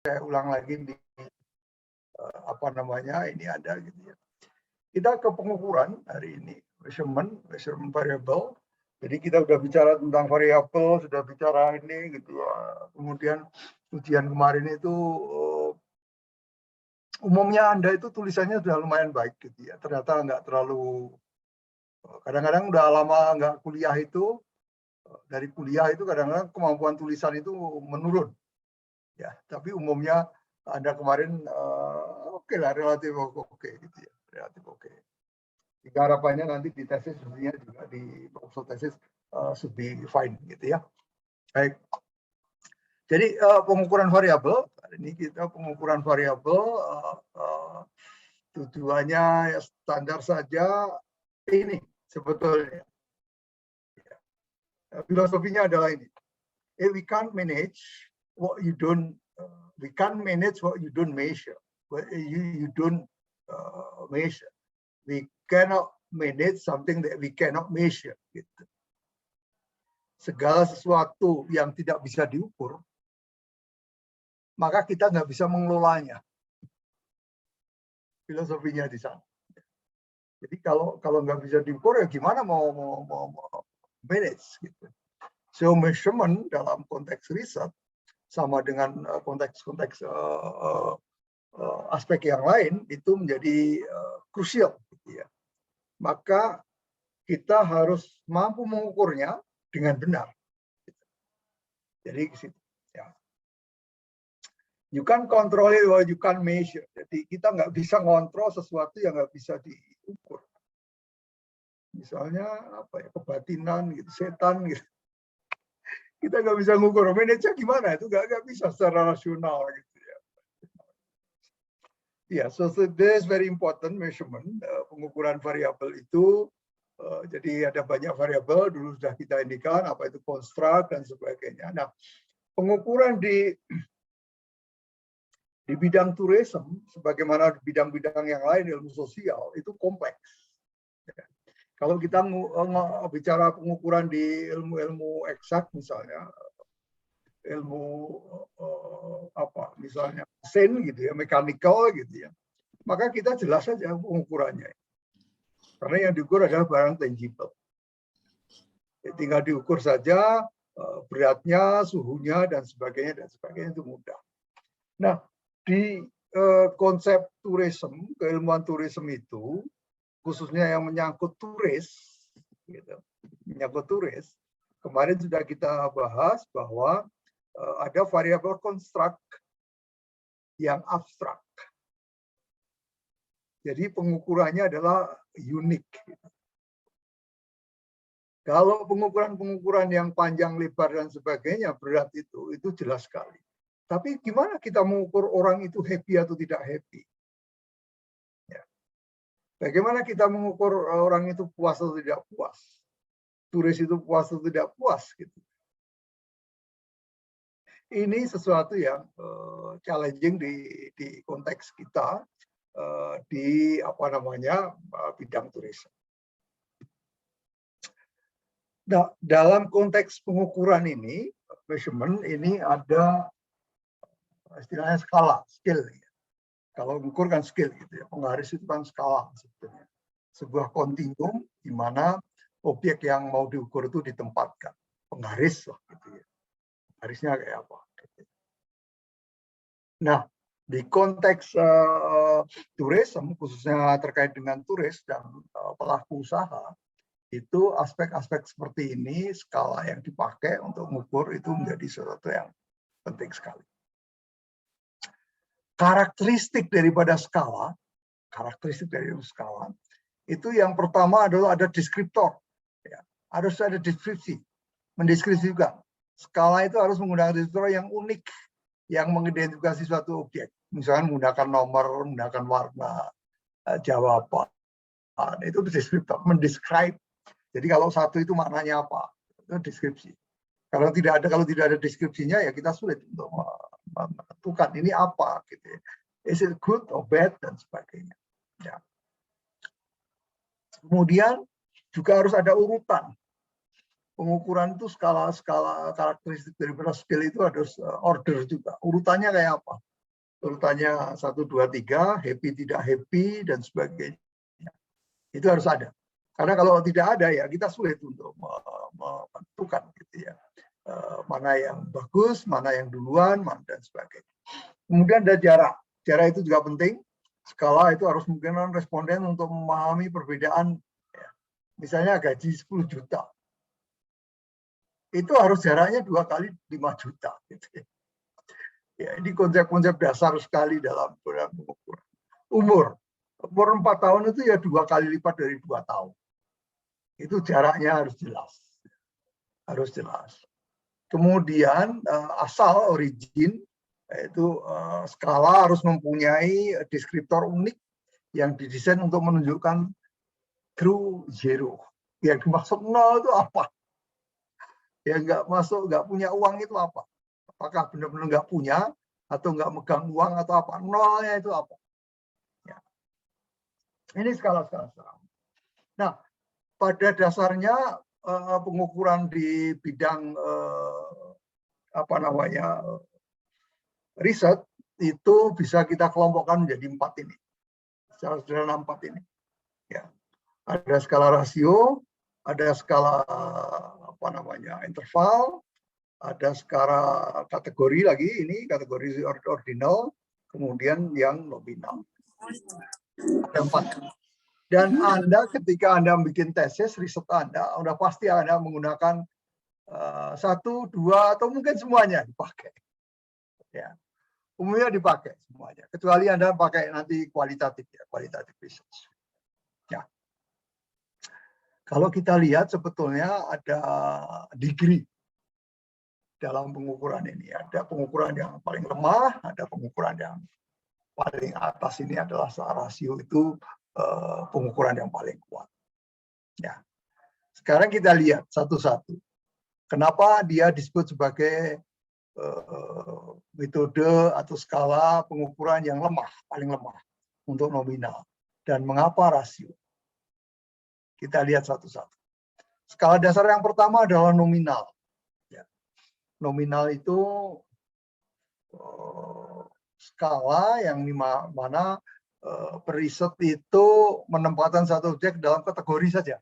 saya ulang lagi di apa namanya ini ada gitu ya. Kita ke pengukuran hari ini, measurement variable. Jadi kita sudah bicara tentang variabel, sudah bicara ini gitu ya. Kemudian ujian kemarin itu umumnya Anda itu tulisannya sudah lumayan baik gitu ya. Ternyata nggak terlalu, kadang-kadang udah lama nggak kuliah itu, dari kuliah itu kadang-kadang kemampuan tulisan itu menurun. Ya, tapi umumnya Anda kemarin oke lah, relatif oke gitu ya, relatif oke. Jika harapannya nanti di tesis sebenarnya juga di proposal tesis should be fine gitu ya. Baik. Jadi pengukuran variabel, ini kita pengukuran variabel tujuannya ya standar saja ini sebetulnya. Filosofinya adalah ini. We can't manage what you don't measure. What you don't measure. We cannot manage something that we cannot measure. Gitu. Segala sesuatu yang tidak bisa diukur, maka kita nggak bisa mengelolanya. Filosofinya di sana. Jadi kalau nggak bisa diukur, ya gimana mau manage? Gitu. So measurement dalam konteks riset sama dengan konteks-konteks aspek yang lain itu menjadi krusial. Gitu ya. Maka kita harus mampu mengukurnya dengan benar. Jadi ya. You can control it or you can measure. Jadi kita nggak bisa ngontrol sesuatu yang nggak bisa diukur. Misalnya apa ya, kebatinan gitu, setan gitu. Kita nggak bisa ngukur. Manage-nya gimana? Itu nggak bisa secara rasional gitu ya. Ya, so this is very important measurement. Pengukuran variabel itu. Jadi ada banyak variabel, dulu sudah kita indikan apa itu construct dan sebagainya. Nah, pengukuran di bidang tourism, sebagaimana bidang-bidang yang lain ilmu sosial, itu kompleks. Kalau kita bicara pengukuran di ilmu-ilmu eksak, misalnya ilmu apa, misalnya mesin gitu ya, mechanical gitu ya, maka kita jelas saja pengukurannya. Karena yang diukur adalah barang tangible. Ya, tinggal diukur saja beratnya, suhunya, dan sebagainya itu mudah. Nah, di konsep tourism, keilmuan tourism itu, khususnya yang menyangkut turis, gitu, menyangkut turis, kemarin sudah kita bahas bahwa ada variabel construct yang abstrak. Jadi pengukurannya adalah unik. Kalau pengukuran-pengukuran yang panjang, lebar, dan sebagainya, berat itu jelas sekali. Tapi gimana kita mengukur orang itu happy atau tidak happy? Ya. Bagaimana kita mengukur orang itu puas atau tidak puas? Turis itu puas atau tidak puas? Gitu. Ini sesuatu yang challenging di konteks kita di apa namanya bidang turisme. Nah, dalam konteks pengukuran ini, measurement ini ada istilahnya skala, skill. Ya. Kalau mengukur kan skill gitu ya. Penggaris itu kan skala sebetulnya. Sebuah kontinum di mana objek yang mau diukur itu ditempatkan. Penggaris lah gitu ya. Garisnya kayak apa? Gitu. Nah, di konteks tourism, khususnya terkait dengan turis dan pelaku usaha, itu aspek-aspek seperti ini, skala yang dipakai untuk mengukur itu menjadi sesuatu yang penting sekali. Karakteristik daripada skala, itu yang pertama adalah ada deskriptor. Ya, harus ada deskripsi, mendeskripsikan. Skala itu harus menggunakan deskriptor yang unik, yang mengidentifikasi suatu objek. Misalnya menggunakan nomor, menggunakan warna, jawaban. Itu deskriptor, mendescribe. Jadi kalau satu itu maknanya apa? Itu deskripsi. Kalau tidak ada deskripsinya ya kita sulit untuk menentukan ini apa gitu ya. Is it good or bad dan sebagainya. Ya. Kemudian juga harus ada urutan. Pengukuran itu skala karakteristik daripada skill itu harus order juga. Urutannya kayak apa? urutannya 1, 2, 3, happy, tidak happy, dan sebagainya. Itu harus ada. Karena kalau tidak ada, ya kita sulit untuk menentukan gitu ya. Mana yang bagus, mana yang duluan, dan sebagainya. Kemudian ada jarak. Jarak itu juga penting. Skala itu harus memungkinkan responden untuk memahami perbedaan. Ya. Misalnya gaji 10 juta. Itu harus jaraknya 2 kali 5 juta. Gitu ya. Ya, ini konsep-konsep dasar sekali dalam pengukuran. Umur 4 tahun itu ya 2 kali lipat dari 2 tahun. Itu jaraknya harus jelas. Harus jelas. Kemudian asal, origin, yaitu skala harus mempunyai deskriptor unik yang didesain untuk menunjukkan true zero. Yang dimaksud nol itu apa? Yang nggak punya uang itu apa? Apakah benar-benar nggak punya atau nggak megang uang atau apa? Nolnya itu apa? Ya. Ini skala-skala. Nah, pada dasarnya pengukuran di bidang riset itu bisa kita kelompokkan menjadi 4 ini. Secara sederhana 4 ini. Ya. Ada skala rasio, ada skala interval, ada skala kategori lagi, ini kategori ordinal, kemudian yang nominal. Ada 4. Dan Anda ketika Anda bikin tesis, riset Anda, udah pasti Anda menggunakan 1, 2, atau mungkin semuanya dipakai. Ya. Umumnya dipakai semuanya. Kecuali Anda pakai nanti kualitatif, ya, kualitatif research. Ya. Kalau kita lihat sebetulnya ada degree dalam pengukuran ini. Ada pengukuran yang paling lemah, ada pengukuran yang paling atas. Ini adalah rasio itu pengukuran yang paling kuat. Ya. Sekarang kita lihat satu-satu. Kenapa dia disebut sebagai metode atau skala pengukuran yang lemah, paling lemah untuk nominal. Dan mengapa rasio? Kita lihat satu-satu. Skala dasar yang pertama adalah nominal. Nominal itu skala yang mana periset itu menempatkan satu objek dalam kategori saja.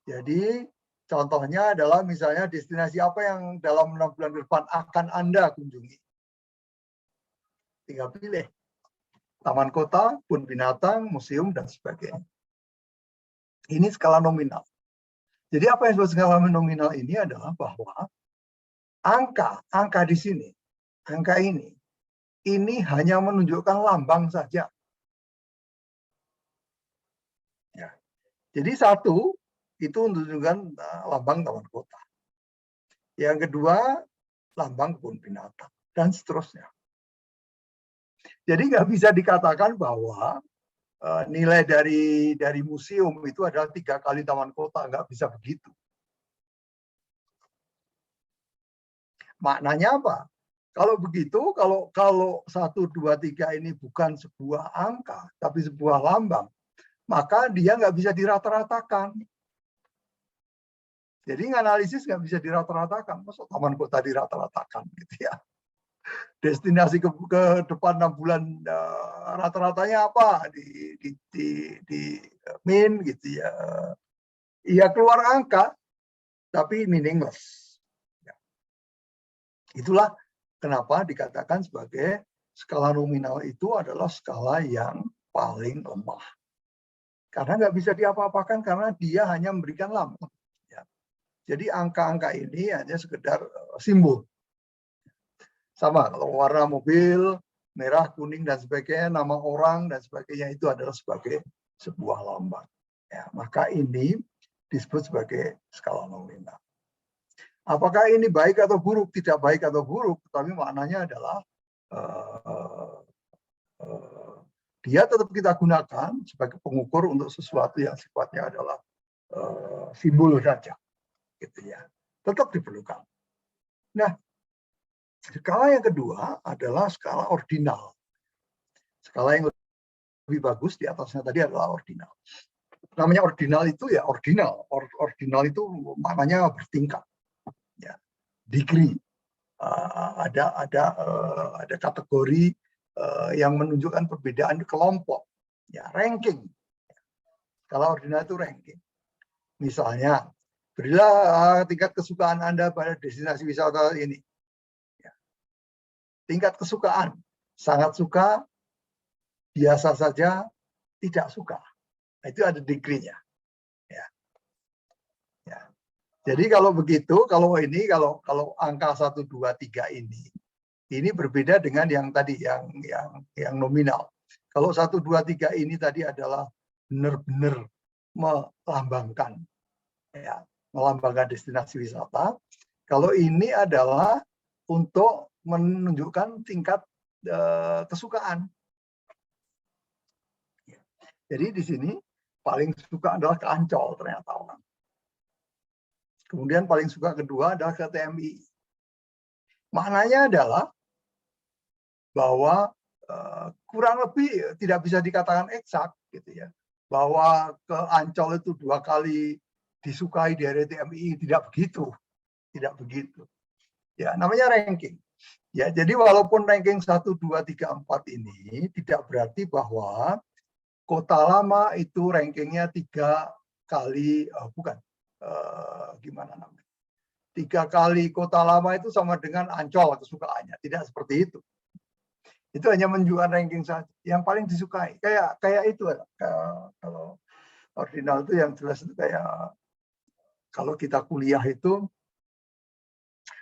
Jadi contohnya adalah misalnya destinasi apa yang dalam 6 bulan ke depan akan Anda kunjungi. Tinggal pilih. Taman kota, kebun binatang, museum, dan sebagainya. Ini skala nominal. Jadi apa yang disebut skala nominal ini adalah bahwa angka di sini, angka ini hanya menunjukkan lambang saja. Ya. Jadi 1 itu menunjukkan lambang taman kota. Yang kedua, lambang kebun binatang, dan seterusnya. Jadi nggak bisa dikatakan bahwa nilai dari museum itu adalah 3 kali taman kota, nggak bisa begitu. Maknanya apa? Kalau begitu, kalau 1, 2, 3 ini bukan sebuah angka, tapi sebuah lambang, maka dia nggak bisa dirata-ratakan. Jadi analisis nggak bisa dirata-ratakan. Masa taman kota dirata-ratakan gitu ya. Destinasi ke depan 6 bulan rata-ratanya apa? Di min gitu ya. Iya keluar angka, tapi meaningless. Ya. Itulah kenapa dikatakan sebagai skala nominal itu adalah skala yang paling lemah. Karena nggak bisa diapa-apakan karena dia hanya memberikan lambang. Ya. Jadi angka-angka ini hanya sekedar simbol. Sama kalau warna mobil, merah, kuning, dan sebagainya, nama orang, dan sebagainya itu adalah sebagai sebuah lambang. Ya, maka ini disebut sebagai skala nominal. Apakah ini baik atau buruk? Tidak baik atau buruk, tapi maknanya adalah dia tetap kita gunakan sebagai pengukur untuk sesuatu yang sifatnya adalah simbol saja, gitu ya. Tetap diperlukan. Nah, skala yang kedua adalah skala ordinal. Skala yang lebih bagus di atasnya tadi adalah ordinal. Namanya ordinal itu ya ordinal. Ordinal itu maknanya bertingkat. Ya. Degree. ada kategori yang menunjukkan perbedaan kelompok, ya ranking. Kalau ordinal itu ranking. Misalnya, berilah tingkat kesukaan Anda pada destinasi wisata ini. Ya. Tingkat kesukaan, sangat suka, biasa saja, tidak suka. Nah, itu ada degree-nya. Ya. Ya. Jadi kalau begitu, kalau angka 1, 2, 3 ini berbeda dengan yang tadi, yang nominal. Kalau 1, 2, 3 ini tadi adalah benar-benar melambangkan, ya, melambangkan destinasi wisata. Kalau ini adalah untuk menunjukkan tingkat kesukaan. Jadi di sini paling suka adalah ke Ancol ternyata orang. Kemudian paling suka kedua adalah ke TMI. Maknanya adalah bahwa kurang lebih tidak bisa dikatakan eksak, gitu ya, bahwa ke Ancol itu 2 kali disukai dari TMI, tidak begitu, ya, namanya ranking, ya. Jadi walaupun ranking 1, 2, 3, 4 ini tidak berarti bahwa Kota Lama itu rankingnya 3 kali, bukan, gimana namanya, 3 kali Kota Lama itu sama dengan Ancol kesukaannya, tidak seperti itu. Itu hanya menunjukkan ranking saja yang paling disukai, kayak itu. Kalau ordinal itu yang jelas itu kayak kalau kita kuliah itu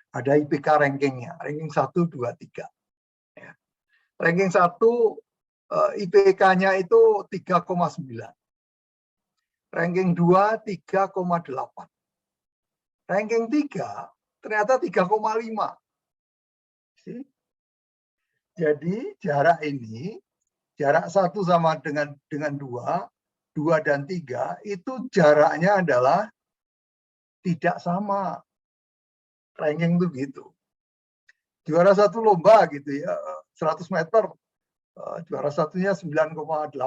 ada IPK rankingnya, ranking 1, 2, 3. Ya. Ranking 1 IPK-nya itu 3,9. Ranking 2 3,8. Ranking 3 ternyata 3,5. Jadi jarak ini, jarak 1 sama dengan 2, 2 dan 3 itu jaraknya adalah tidak sama. Ranking itu gitu. Juara 1 lomba gitu ya, 100 meter, juara satunya 9,8.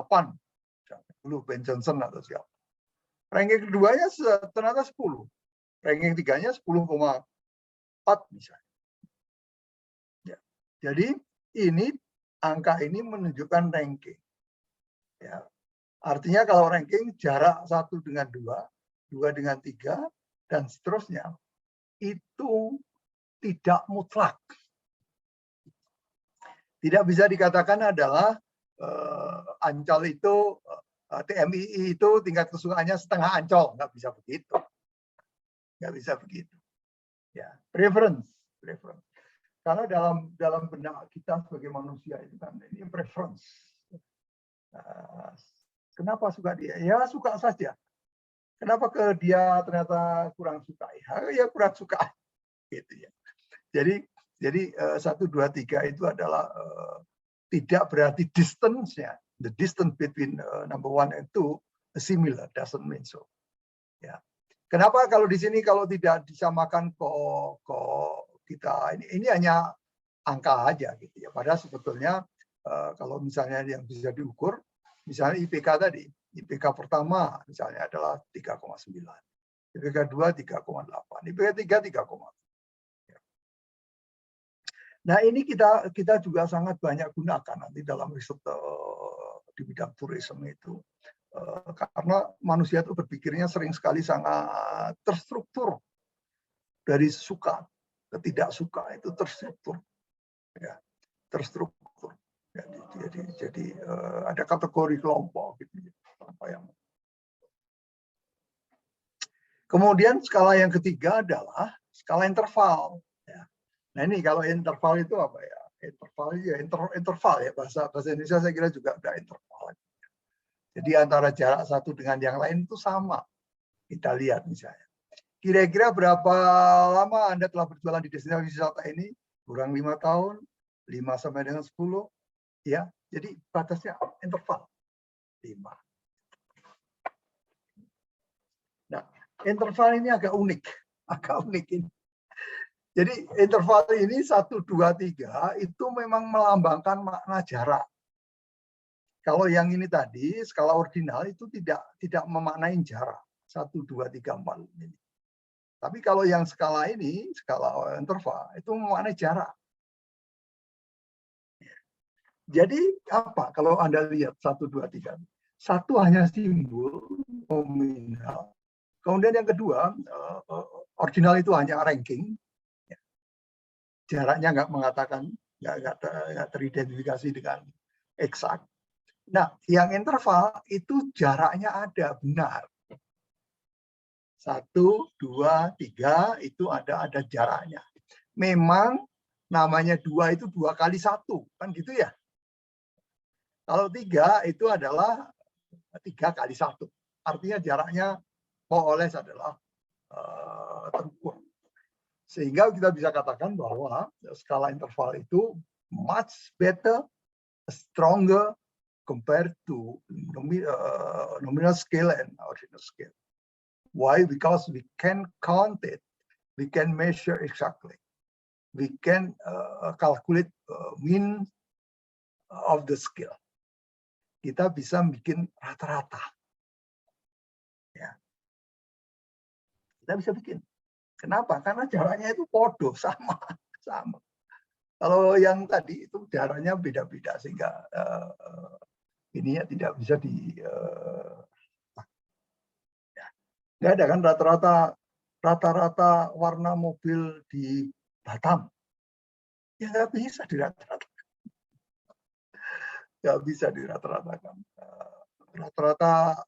Dulu Ben Johnson atau siapa. Ranking keduanya ternyata 10. Ranking 3-nya 10,4 misalnya. Ya. Jadi ini angka ini menunjukkan ranking. Ya. Artinya kalau ranking jarak 1 dengan 2, 2 dengan 3, dan seterusnya, itu tidak mutlak. Tidak bisa dikatakan adalah Ancol itu, TMI itu tingkat kesukaannya setengah Ancol. Nggak bisa begitu. Nggak bisa begitu. Ya, preference. Karena dalam benak kita sebagai manusia itu kan ini preference. Kenapa suka dia? Ya suka saja. Kenapa ke dia ternyata kurang suka? Ya kurang suka. Gitu ya. Jadi 1, 2, 3 itu adalah tidak berarti distance-nya. The distance between number 1 and 2 similar, doesn't mean so. Ya. Kenapa kalau di sini kalau tidak disamakan kok kita ini hanya angka aja gitu ya. Padahal sebetulnya kalau misalnya yang bisa diukur, misalnya IPK tadi, IPK pertama misalnya adalah 3,9, IPK 2 3,8, IPK 3 3,4. Nah ini kita juga sangat banyak gunakan nanti dalam riset di bidang turisme itu. Karena manusia itu berpikirnya sering sekali sangat terstruktur. Dari suka ke tidak suka itu terstruktur. Ya, terstruktur. Jadi ada kategori kelompok. Gitu. Kemudian skala yang ketiga adalah skala interval. Ya. Nah ini kalau interval itu apa ya? Interval ya interval ya, bahasa Indonesia saya kira juga ada interval. Jadi antara jarak satu dengan yang lain itu sama. Kita lihat misalnya. Kira-kira berapa lama Anda telah berjualan di destinasi wisata ini? Kurang 5 tahun, 5 sampai dengan 10. Ya, jadi batasnya interval 5. Nah, interval ini agak unik ini. Jadi interval ini 1, 2, 3 itu memang melambangkan makna jarak. Kalau yang ini tadi skala ordinal itu tidak memaknai jarak 1, 2, 3, 4 ini. Tapi kalau yang skala ini, skala interval, itu memaknai jarak. Jadi apa? Kalau Anda lihat 1, 2, 3. Satu hanya simbol nominal. Kemudian yang kedua, ordinal itu hanya ranking. Jaraknya nggak mengatakan, nggak teridentifikasi dengan eksak. Nah, yang interval itu jaraknya ada, benar. 1, 2, 3 itu ada jaraknya. Memang namanya 2 itu 2 kali 1, kan gitu ya. Kalau 3 itu adalah 3 kali 1. Artinya jaraknya Moles adalah terukur. Sehingga kita bisa katakan bahwa skala interval itu much better, stronger compared to nominal scale and ordinal scale. Why? Because we can count it, we can measure exactly, we can calculate mean of the scale. Kita bisa bikin rata-rata. Ya. Kita bisa bikin. Kenapa? Karena jaraknya itu podo, sama. Kalau yang tadi itu jaraknya beda-beda sehingga ininya tidak bisa nggak ada kan rata-rata warna mobil di Batam. Ya nggak bisa dirata-ratakan. Nggak bisa dirata-ratakan. Rata-rata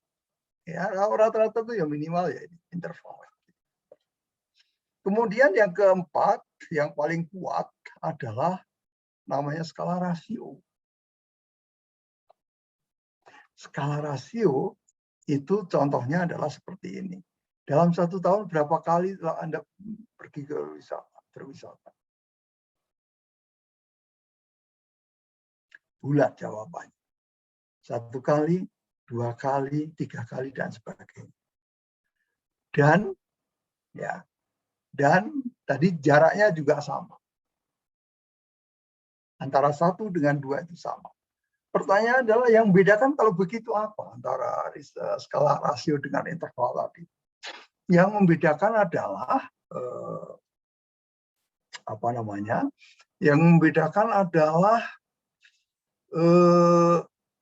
ya rata-rata itu ya minimal ya interval. Kemudian yang keempat, yang paling kuat adalah namanya skala rasio. Skala rasio itu contohnya adalah seperti ini. Dalam 1 tahun berapa kali Anda pergi ke berwisata? Bulat jawabannya. 1 kali, 2 kali, 3 kali, dan sebagainya. Dan tadi jaraknya juga sama. Antara 1 dengan 2 itu sama. Pertanyaan adalah yang membedakan kalau begitu apa antara skala rasio dengan interval tadi? Yang membedakan adalah Yang membedakan adalah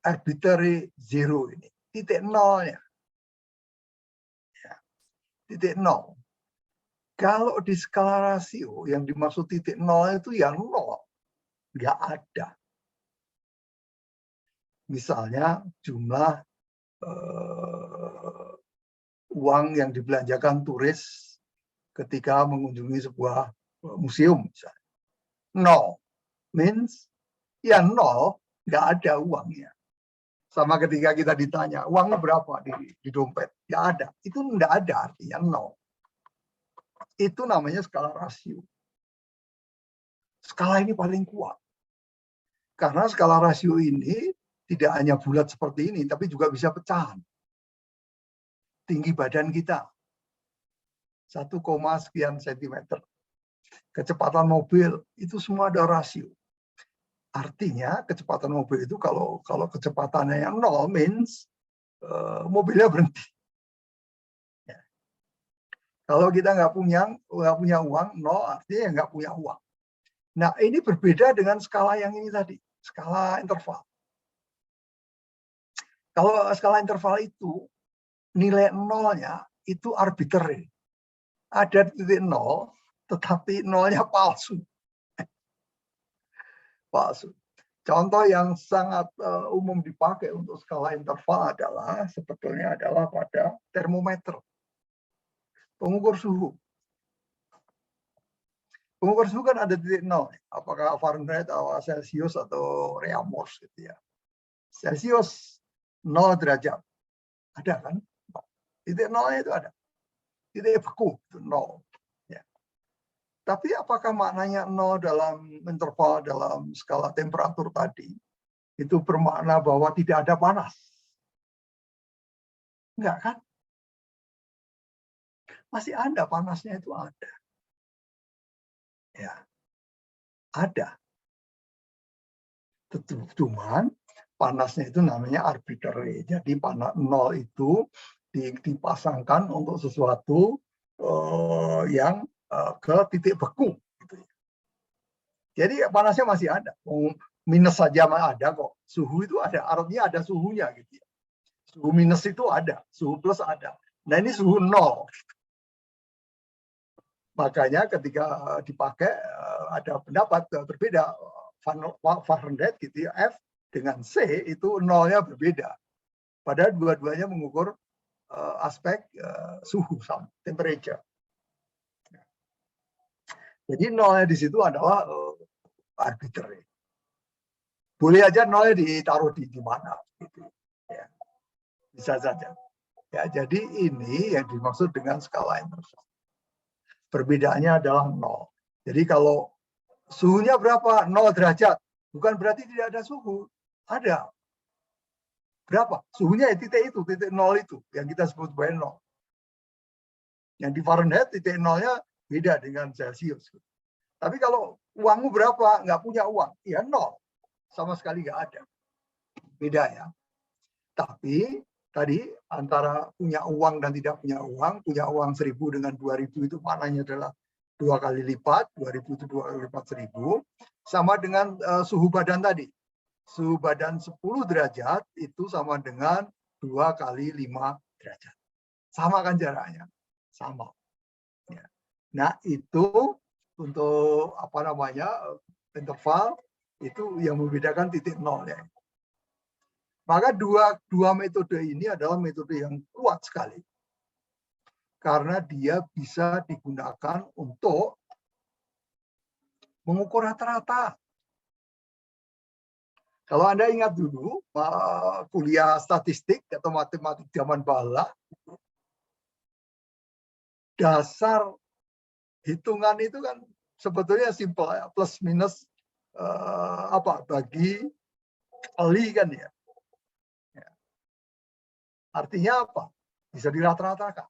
arbitrary zero ini, titik nolnya. Ya, titik nol. Kalau di skala rasio yang dimaksud titik nol itu ya nol, nggak ada. Misalnya jumlah uang yang dibelanjakan turis ketika mengunjungi sebuah museum, misalnya. Nol means ya nol, nggak ada uangnya. Sama ketika kita ditanya uangnya berapa di dompet, nggak ada. Itu nggak ada, artinya nol. Itu namanya skala rasio. Skala ini paling kuat. Karena skala rasio ini tidak hanya bulat seperti ini, tapi juga bisa pecahan. Tinggi badan kita 1, sekian sentimeter. Kecepatan mobil itu semua ada rasio. Artinya kecepatan mobil itu kalau kecepatannya yang nol means mobilnya berhenti. Ya. Kalau kita nggak punya uang, nol artinya nggak punya uang. Nah ini berbeda dengan skala yang ini tadi, skala interval. Kalau skala interval itu nilai nolnya itu arbitrary. Ada titik nol, tetapi nolnya palsu. Palsu. Contoh yang sangat umum dipakai untuk skala interval adalah sebetulnya adalah pada termometer, pengukur suhu. Pengukur suhu kan ada titik nol, apakah Fahrenheit atau Celsius atau Reaumur gitu ya. Celsius 0 derajat, ada kan? Titik nolnya itu ada. Titik beku itu 0. Ya. Tapi apakah maknanya 0 dalam interval dalam skala temperatur tadi itu bermakna bahwa tidak ada panas? Enggak kan? Masih ada, panasnya itu ada. Ya, ada. Cuman panasnya itu namanya arbitrary. Jadi panas 0 itu dipasangkan untuk sesuatu yang ke titik beku. Gitu. Jadi panasnya masih ada. Minus saja ada kok. Suhu itu ada, artinya ada suhunya gitu ya. Suhu minus itu ada, suhu plus ada. Nah ini suhu 0. Makanya ketika dipakai ada pendapat berbeda. Fahrenheit gitu ya, F dengan C itu nolnya berbeda. Padahal dua-duanya mengukur aspek suhu sama, temperature. Jadi nolnya di situ adalah arbitrary. Boleh aja nolnya ditaruh di mana, gitu. Ya, bisa saja. Ya, jadi ini yang dimaksud dengan skala Emerson. Perbedaannya adalah 0. Jadi kalau suhunya berapa? 0 derajat. Bukan berarti tidak ada suhu. Ada. Berapa? Suhunya ya titik itu, titik 0 itu. Yang kita sebut sebagai 0. Yang di Fahrenheit titik 0-nya beda dengan Celsius. Tapi kalau uangmu berapa? Nggak punya uang. Ya 0. Sama sekali nggak ada. Beda ya. Tapi tadi antara punya uang dan tidak punya uang 1.000 dengan 2.000 itu maknanya adalah 2 kali lipat, 2.000 itu 2 kali lipat 1.000, sama dengan suhu badan tadi. Suhu badan 10 derajat itu sama dengan 2 kali 5 derajat. Sama kan jaraknya? Sama. Ya. Nah itu untuk apa namanya interval itu yang membedakan titik nolnya. Maka dua metode ini adalah metode yang kuat sekali. Karena dia bisa digunakan untuk mengukur rata-rata. Kalau Anda ingat dulu, kuliah statistik atau matematik zaman bala, dasar hitungan itu kan sebetulnya simpel ya, plus minus bagi kali kan ya. Artinya apa? Bisa dirata-ratakan.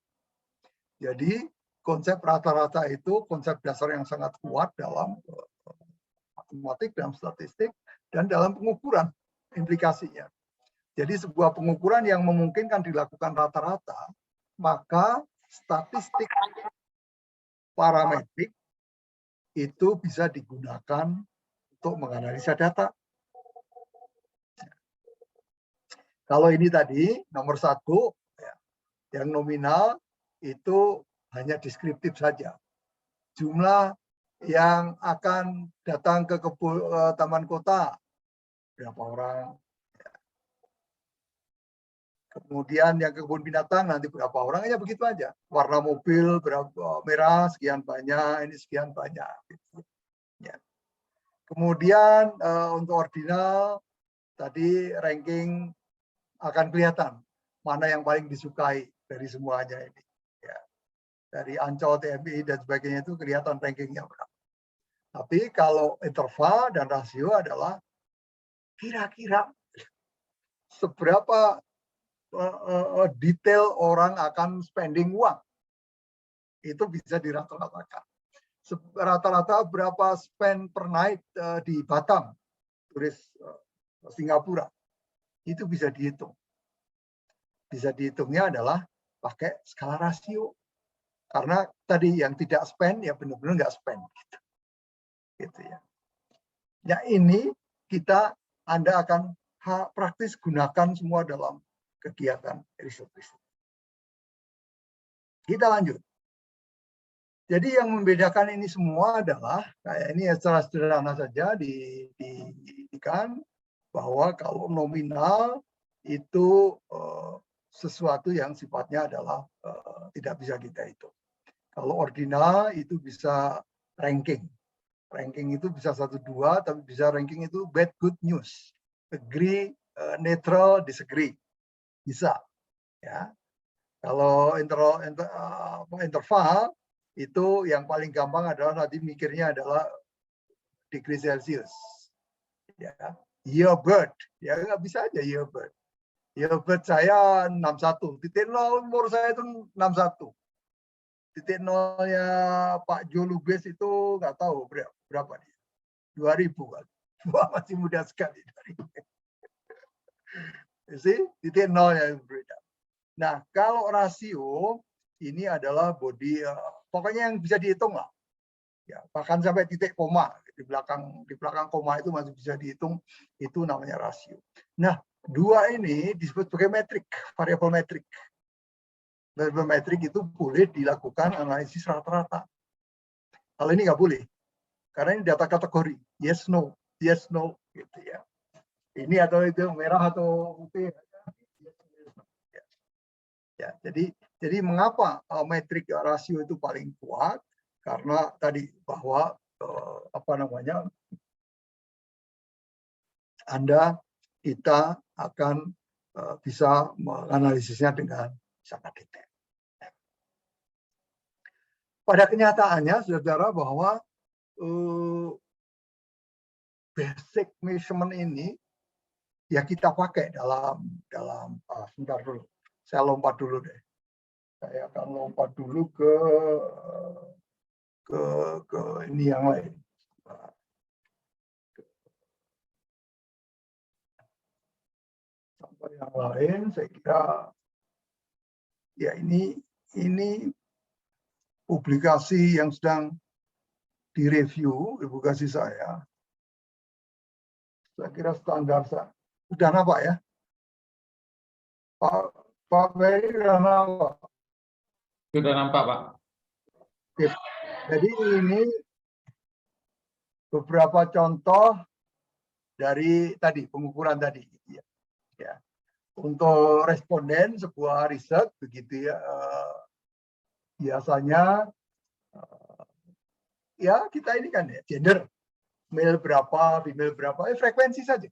Jadi konsep rata-rata itu konsep dasar yang sangat kuat dalam matematik, dalam statistik, dan dalam pengukuran implikasinya. Jadi sebuah pengukuran yang memungkinkan dilakukan rata-rata, maka statistik parametrik itu bisa digunakan untuk menganalisa data. Kalau ini tadi nomor 1, yang nominal itu hanya deskriptif saja. Jumlah yang akan datang ke taman kota, berapa orang. Kemudian yang ke kebun binatang nanti berapa orang, aja begitu aja. Warna mobil berapa, merah sekian banyak, ini sekian banyak. Ya. Kemudian untuk ordinal, tadi ranking akan kelihatan mana yang paling disukai dari semuanya ini. Ya. Dari Ancol, TMI, dan sebagainya itu kelihatan rankingnya berapa. Tapi kalau interval dan rasio adalah kira-kira seberapa detail orang akan spending uang. Itu bisa dirata-ratakan. Rata-rata berapa spend per night di Batam, turis Singapura. Itu bisa dihitung. Bisa dihitungnya adalah pakai skala rasio. Karena tadi yang tidak spend, ya benar-benar nggak spend. Gitu ya. Ya ini Anda akan praktis gunakan semua dalam kegiatan riset. Kita lanjut. Jadi yang membedakan ini semua adalah, kayak ini secara sederhana saja dikan bahwa kalau nominal itu sesuatu yang sifatnya adalah tidak bisa kita hitung. Kalau ordinal itu bisa ranking. Ranking itu bisa 1, 2, tapi bisa ranking itu bad, good, news. Agree, neutral, disagree. Bisa. Ya. Kalau interval itu yang paling gampang adalah nanti mikirnya adalah degree Celsius. Ya. Year bird. Ya nggak bisa aja year bird. Year bird saya 61. Titik nol umur saya itu 61. Titik nolnya Pak Jo Lubes itu nggak tahu berapa dia. 2000 kan. Wah, masih muda sekali. See? Titik nolnya berbeda. Nah, kalau rasio ini adalah body, pokoknya yang bisa dihitung lah. Ya, bahkan sampai titik koma di belakang koma itu masih bisa dihitung, itu namanya rasio. Nah, dua ini disebut sebagai metrik, variabel metrik. Variabel metrik itu boleh dilakukan analisis rata-rata. Kalau ini nggak boleh, karena ini data kategori, yes no gitu ya. Ini atau itu, merah atau putih. Ya, jadi mengapa metrik rasio itu paling kuat? Karena tadi bahwa kita akan bisa menganalisisnya dengan sangat detail. Pada kenyataannya, saudara, bahwa basic measurement ini ya kita pakai dalam sebentar dulu. Saya lompat dulu deh. Saya akan lompat dulu ke ini yang lain. Sampai yang lain, saya kira ya ini publikasi yang sedang direview, publikasi saya. Saya kira standar saya. Sudah nampak ya? Pak Ferry sudah nampak? Sudah nampak, Pak. Jadi ini beberapa contoh dari tadi pengukuran tadi. Ya. Untuk responden sebuah riset begitu ya, biasanya ya kita ini kan ya gender, male berapa, female berapa, frekuensi saja.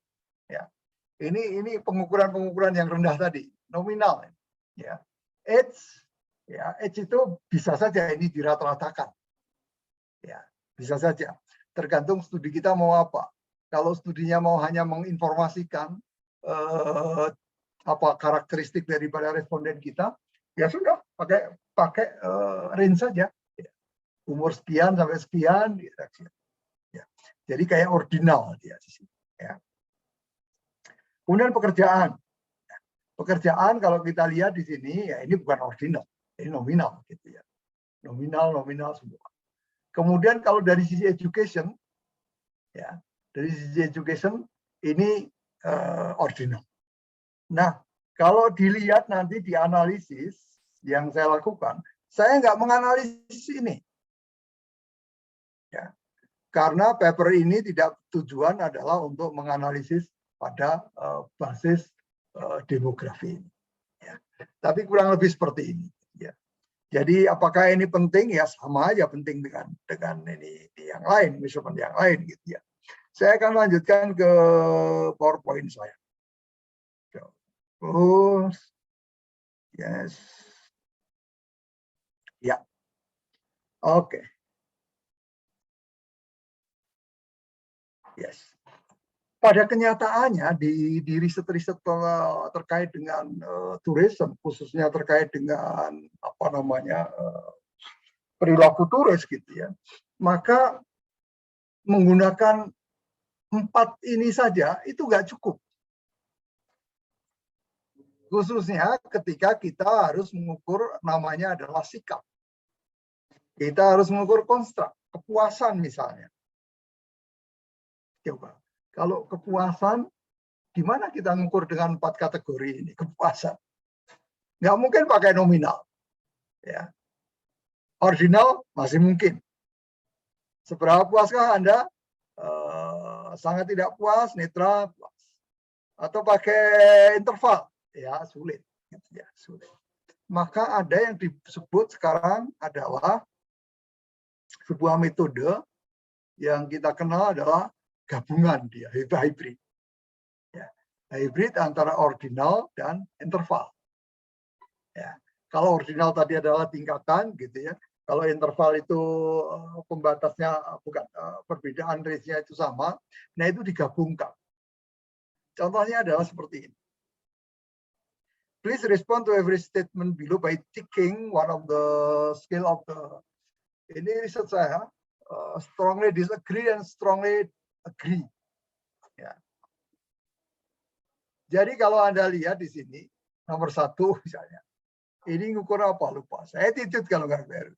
Ya. Ini pengukuran yang rendah tadi, nominal. Ya. Age itu bisa saja ini dirata-ratakan. Ya, bisa saja. Tergantung studi kita mau apa. Kalau studinya mau hanya menginformasikan apa karakteristik daripada responden kita, ya sudah pakai range saja. Ya. Umur sekian sampai sekian. Ya. Jadi kayak ordinal dia di sini. Ya. Kemudian pekerjaan. Pekerjaan kalau kita lihat di sini ya ini bukan ordinal, ini nominal gitu ya. Nominal semua. Kemudian kalau dari sisi education ya, dari sisi education ini ordinal. Nah, kalau dilihat nanti di analisis yang saya lakukan, saya nggak menganalisis ini. Ya. Karena paper ini tidak tujuan adalah untuk menganalisis pada basis demografi ini. Ya. Tapi kurang lebih seperti ini. Ya. Jadi apakah ini penting? Ya sama aja penting dengan ini yang lain, measurement yang lain gitu ya. Saya akan lanjutkan ke PowerPoint saya. Terus, yes, ya, oke, yes. Pada kenyataannya di riset-riset terkait dengan tourism, khususnya terkait dengan apa namanya perilaku turis gitu ya, maka menggunakan 4 ini saja itu nggak cukup. Khususnya ketika kita harus mengukur namanya adalah sikap. Kita harus mengukur konstruk, kepuasan misalnya. Coba, kalau kepuasan, gimana kita mengukur dengan 4 kategori ini, kepuasan? Nggak mungkin pakai nominal. Ya. Ordinal masih mungkin. Seberapa puaskah Anda? Sangat tidak puas, netral, puas. Atau pakai interval? Ya, sulit. Ya, sulit. Maka ada yang disebut sekarang adalah sebuah metode yang kita kenal adalah gabungan dia, hybrid. Ya, hybrid antara ordinal dan interval. Ya, kalau ordinal tadi adalah tingkatan, gitu ya. Kalau interval itu pembatasnya bukan perbedaan range-nya itu sama, nah itu digabungkan. Contohnya adalah seperti ini. Please respond to every statement below by ticking one of the scale of the. Ini riset saya, strongly disagree and strongly agree. Ya. Jadi kalau Anda lihat di sini, nomor 1 misalnya, Ini ngukur apa? Lupa. Saya attitude kalau nggak beres.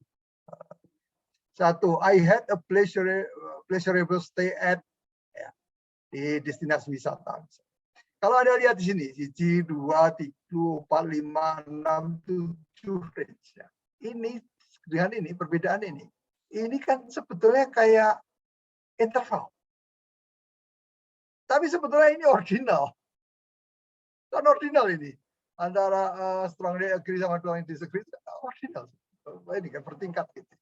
Satu, I had a pleasurable stay at ya, di destinasi wisata. Kalau Anda lihat di sini, 1, 2, 3, 4, 5, 6, 7 range. Ya. Ini dengan ini, perbedaan ini kan sebetulnya kayak interval. Tapi sebetulnya ini ordinal. Kan ordinal ini. Antara strongly agree sama strongly disagree, ordinal. Ini kan bertingkat gitu.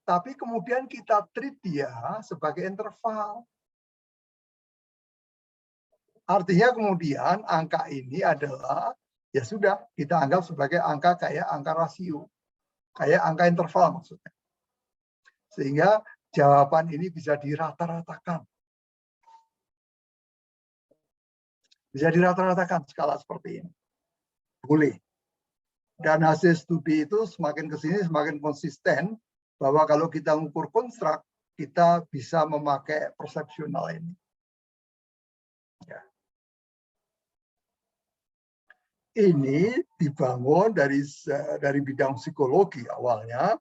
Tapi kemudian kita treat dia sebagai interval. Artinya kemudian angka ini adalah, ya sudah, kita anggap sebagai angka kayak angka rasio. Kayak angka interval maksudnya. Sehingga jawaban ini bisa dirata-ratakan. Bisa dirata-ratakan skala seperti ini. Boleh. Dan hasil studi itu semakin ke sini semakin konsisten bahwa kalau kita mengukur konstruk, kita bisa memakai persepsional ini. Ya. Ini dibangun dari bidang psikologi awalnya,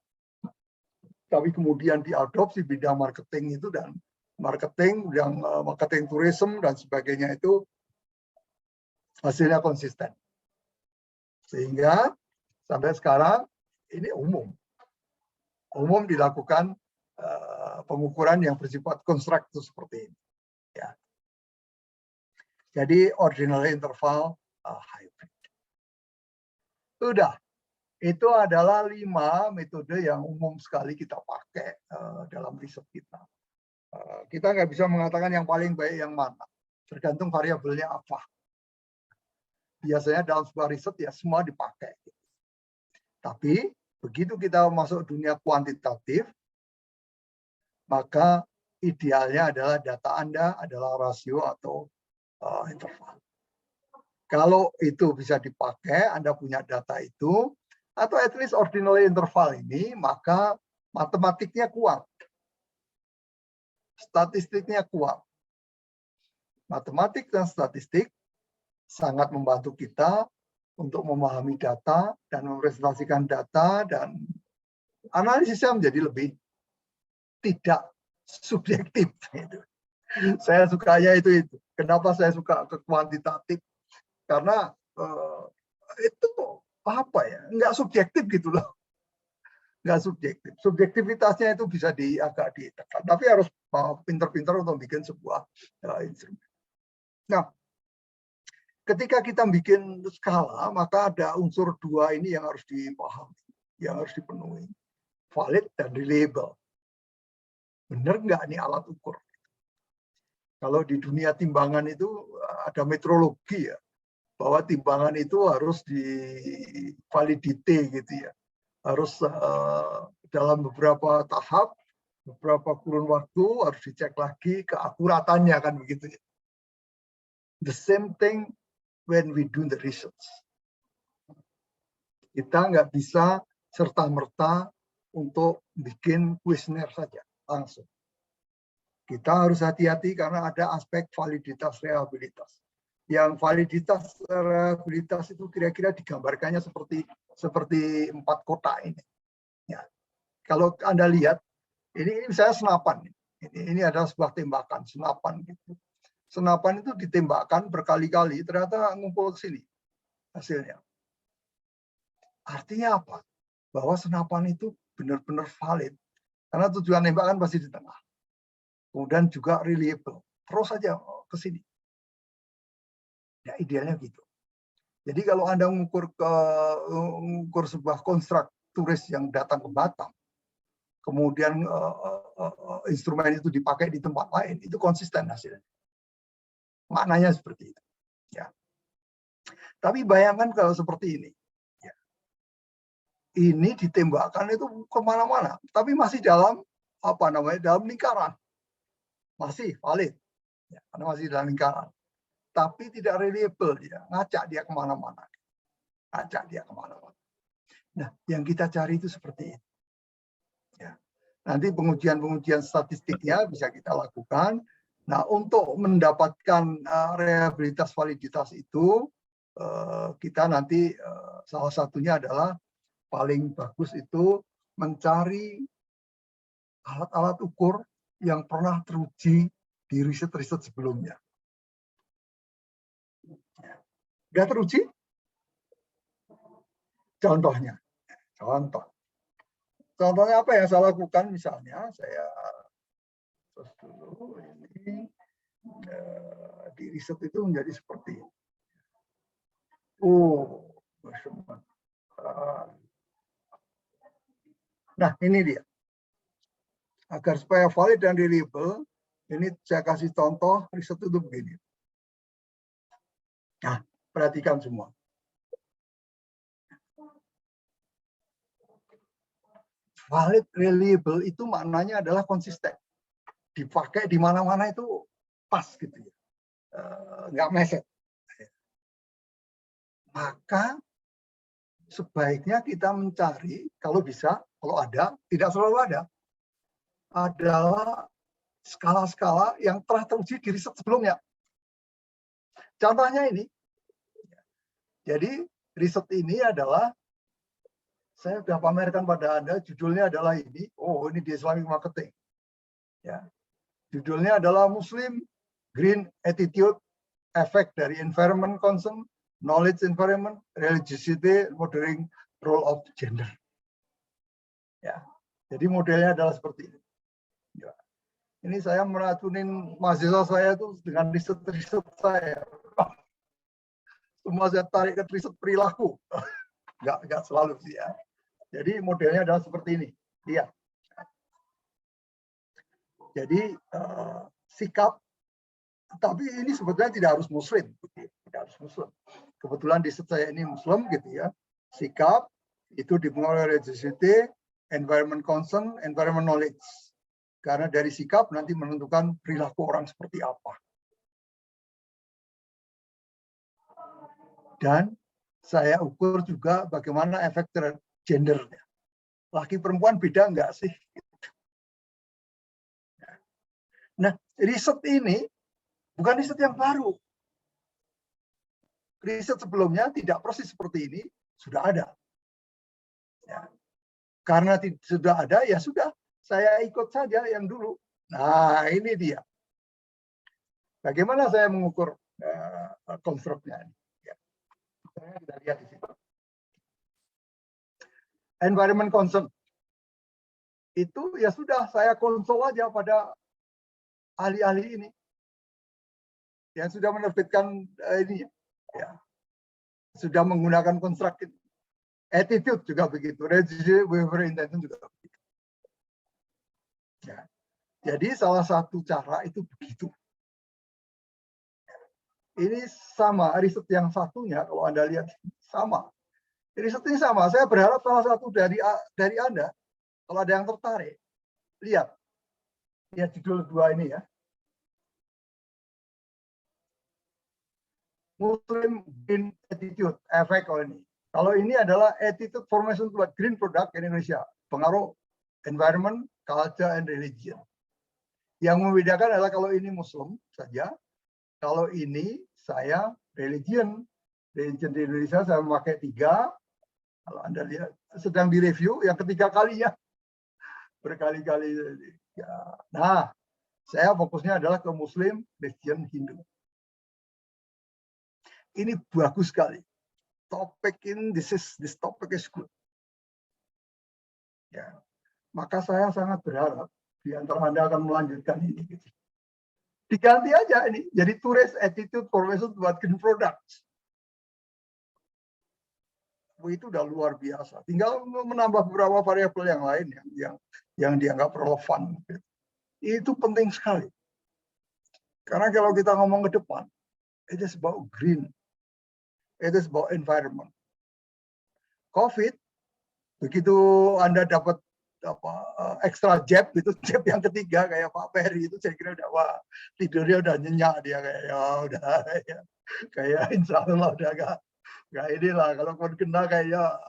tapi kemudian diadopsi bidang marketing itu, dan marketing, bidang marketing tourism dan sebagainya itu hasilnya konsisten. Sehingga sampai sekarang ini umum dilakukan pengukuran yang bersifat konstruktif seperti ini. Ya. Jadi ordinal interval hybrid. Sudah, itu adalah 5 metode yang umum sekali kita pakai dalam riset kita. Kita nggak bisa mengatakan yang paling baik yang mana, tergantung variabelnya apa. Biasanya dalam sebuah riset ya semua dipakai. Tapi begitu kita masuk dunia kuantitatif, maka idealnya adalah data Anda adalah rasio atau interval. Kalau itu bisa dipakai, Anda punya data itu, atau at least ordinal interval ini, maka matematiknya kuat. Statistiknya kuat. Matematik dan statistik sangat membantu kita untuk memahami data dan merepresentasikan data, dan analisisnya menjadi lebih tidak subjektif. Saya sukanya itu. Kenapa saya suka ke kuantitatif? Karena itu apa ya, nggak subjektif gitu loh, nggak subjektif. Subjektivitasnya itu bisa agak ditekan, tapi harus pintar-pintar untuk bikin sebuah instrumen. Nah, ketika kita bikin skala, maka ada unsur 2 ini yang harus dipahami, yang harus dipenuhi, valid dan reliable. Benar nggak ini alat ukur? Kalau di dunia timbangan itu ada metrologi ya, bahwa timbangan itu harus divalidite gitu ya, harus dalam beberapa tahap, beberapa kurun waktu harus dicek lagi keakuratannya, kan begitu ya. The same thing when we do the research. Kita nggak bisa serta-merta untuk bikin kuesioner saja langsung. Kita harus hati-hati karena ada aspek validitas reliabilitas. Yang validitas itu kira-kira digambarkannya seperti 4 kotak ini. Ya. Kalau Anda lihat, ini misalnya senapan. Ini adalah sebuah tembakan, senapan gitu. Senapan itu ditembakkan berkali-kali, ternyata ngumpul ke sini hasilnya. Artinya apa? Bahwa senapan itu benar-benar valid. Karena tujuan nembak kan pasti di tengah. Kemudian juga reliable. Terus saja ke sini. Ya idealnya gitu. Jadi kalau Anda mengukur sebuah konstruk turis yang datang ke Batam, kemudian instrumen itu dipakai di tempat lain, itu konsisten hasilnya. Maknanya seperti itu. Ya. Tapi bayangkan kalau seperti ini. Ya. Ini ditembakkan itu kemana-mana, tapi masih dalam dalam lingkaran. Masih valid. Ya, karena masih dalam lingkaran. Tapi tidak reliable dia, ngacak dia kemana-mana. Nah, yang kita cari itu seperti itu. Ya. Nanti pengujian statistiknya bisa kita lakukan. Nah, untuk mendapatkan reliabilitas validitas itu, kita nanti salah satunya adalah paling bagus itu mencari alat-alat ukur yang pernah teruji di riset-riset sebelumnya. Nggak teruji? Contohnya. Contohnya apa yang saya lakukan? Misalnya saya terus dulu ini di riset itu menjadi seperti ini. Nah, ini dia. Agar supaya valid dan reliable, ini saya kasih contoh riset itu begini. Nah, perhatikan semua. Valid, reliable itu maknanya adalah konsisten. Dipakai di mana-mana itu pas gitu ya. Nggak meleset. Maka sebaiknya kita mencari, kalau bisa, kalau ada, tidak selalu ada, adalah skala-skala yang telah teruji di riset sebelumnya. Contohnya ini. Jadi riset ini adalah, saya sudah pamerkan pada Anda, judulnya adalah ini. Oh, ini di Islamic Marketing. Ya. Judulnya adalah Muslim Green Attitude, Effect dari Environment Concern, Knowledge Environment, Religiosity, Modeling Role of Gender. Ya. Jadi modelnya adalah seperti ini. Ya. Ini saya meracunin mahasiswa saya itu dengan riset-riset saya. Semua saya tarik ke riset perilaku. Nggak selalu sih ya. Jadi modelnya adalah seperti ini. Lihat. Jadi sikap, tapi ini sebetulnya tidak harus Muslim. Tidak harus Muslim. Kebetulan riset saya ini Muslim gitu ya. Sikap itu dipengaruhi oleh religiosity, environment concern, environment knowledge. Karena dari sikap nanti menentukan perilaku orang seperti apa. Dan saya ukur juga bagaimana efek terhadap gendernya. Laki perempuan beda enggak sih? Nah, riset ini bukan riset yang baru. Riset sebelumnya tidak persis seperti ini, sudah ada. Ya. Karena sudah ada, ya sudah. Saya ikut saja yang dulu. Nah, ini dia. Bagaimana saya mengukur konstruknya ini? Ya. Kita lihat di situ. Environment concern. Itu ya sudah, saya konsul aja pada ahli-ahli ini. Yang sudah menerbitkan ini. Ya. Sudah menggunakan konstruk ini. Attitude juga begitu. Religious behavior intention juga begitu. Ya. Jadi salah satu cara itu begitu. Ini sama, riset yang satunya kalau Anda lihat sama. Riset ini sama. Saya berharap salah satu dari Anda, kalau ada yang tertarik, lihat judul dua ini ya. Muslim Green Attitude, efek kalau ini. Kalau ini adalah attitude formation buat green product in Indonesia. Pengaruh environment, culture, and religion. Yang membedakan adalah kalau ini Muslim saja, kalau ini saya religion. Religion di Indonesia saya memakai 3. Kalau Anda lihat sedang direview yang ketiga kalinya. Berkali-kali. Ya. Nah, saya fokusnya adalah ke Muslim, Christian, Hindu. Ini bagus sekali. This topic is good. Ya. Maka saya sangat berharap di antara Anda akan melanjutkan ini. Diganti aja ini, jadi tourist attitude formation buat green products. Itu udah luar biasa. Tinggal menambah beberapa variabel yang lain yang dianggap relevan. Itu penting sekali. Karena kalau kita ngomong ke depan, it is about green. It is about environment. COVID, begitu Anda dapat extra jab, itu jab yang ketiga kayak Pak Ferry itu saya kira udah wah tidurnya udah nyenyak dia kayak ya udah ya, kayak insya Allah udah gak inilah kalau kena kayak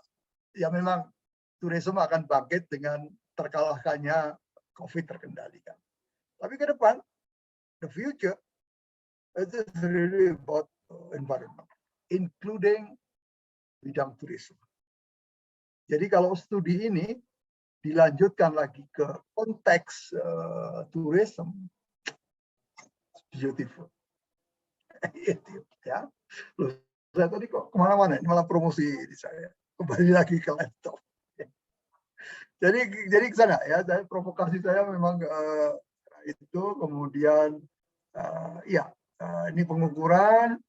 ya memang tourism akan bangkit dengan terkalahkannya COVID terkendalikan. Tapi ke depan, the future, it is really about environment, including bidang tourism. Jadi kalau studi ini dilanjutkan lagi ke konteks tourism, beautiful. Ya. Loh, saya tadi kok kemana-mana, ini malah promosi di saya. Kembali lagi ke laptop. Jadi ke sana ya, dari provokasi saya memang itu, kemudian ini pengukuran.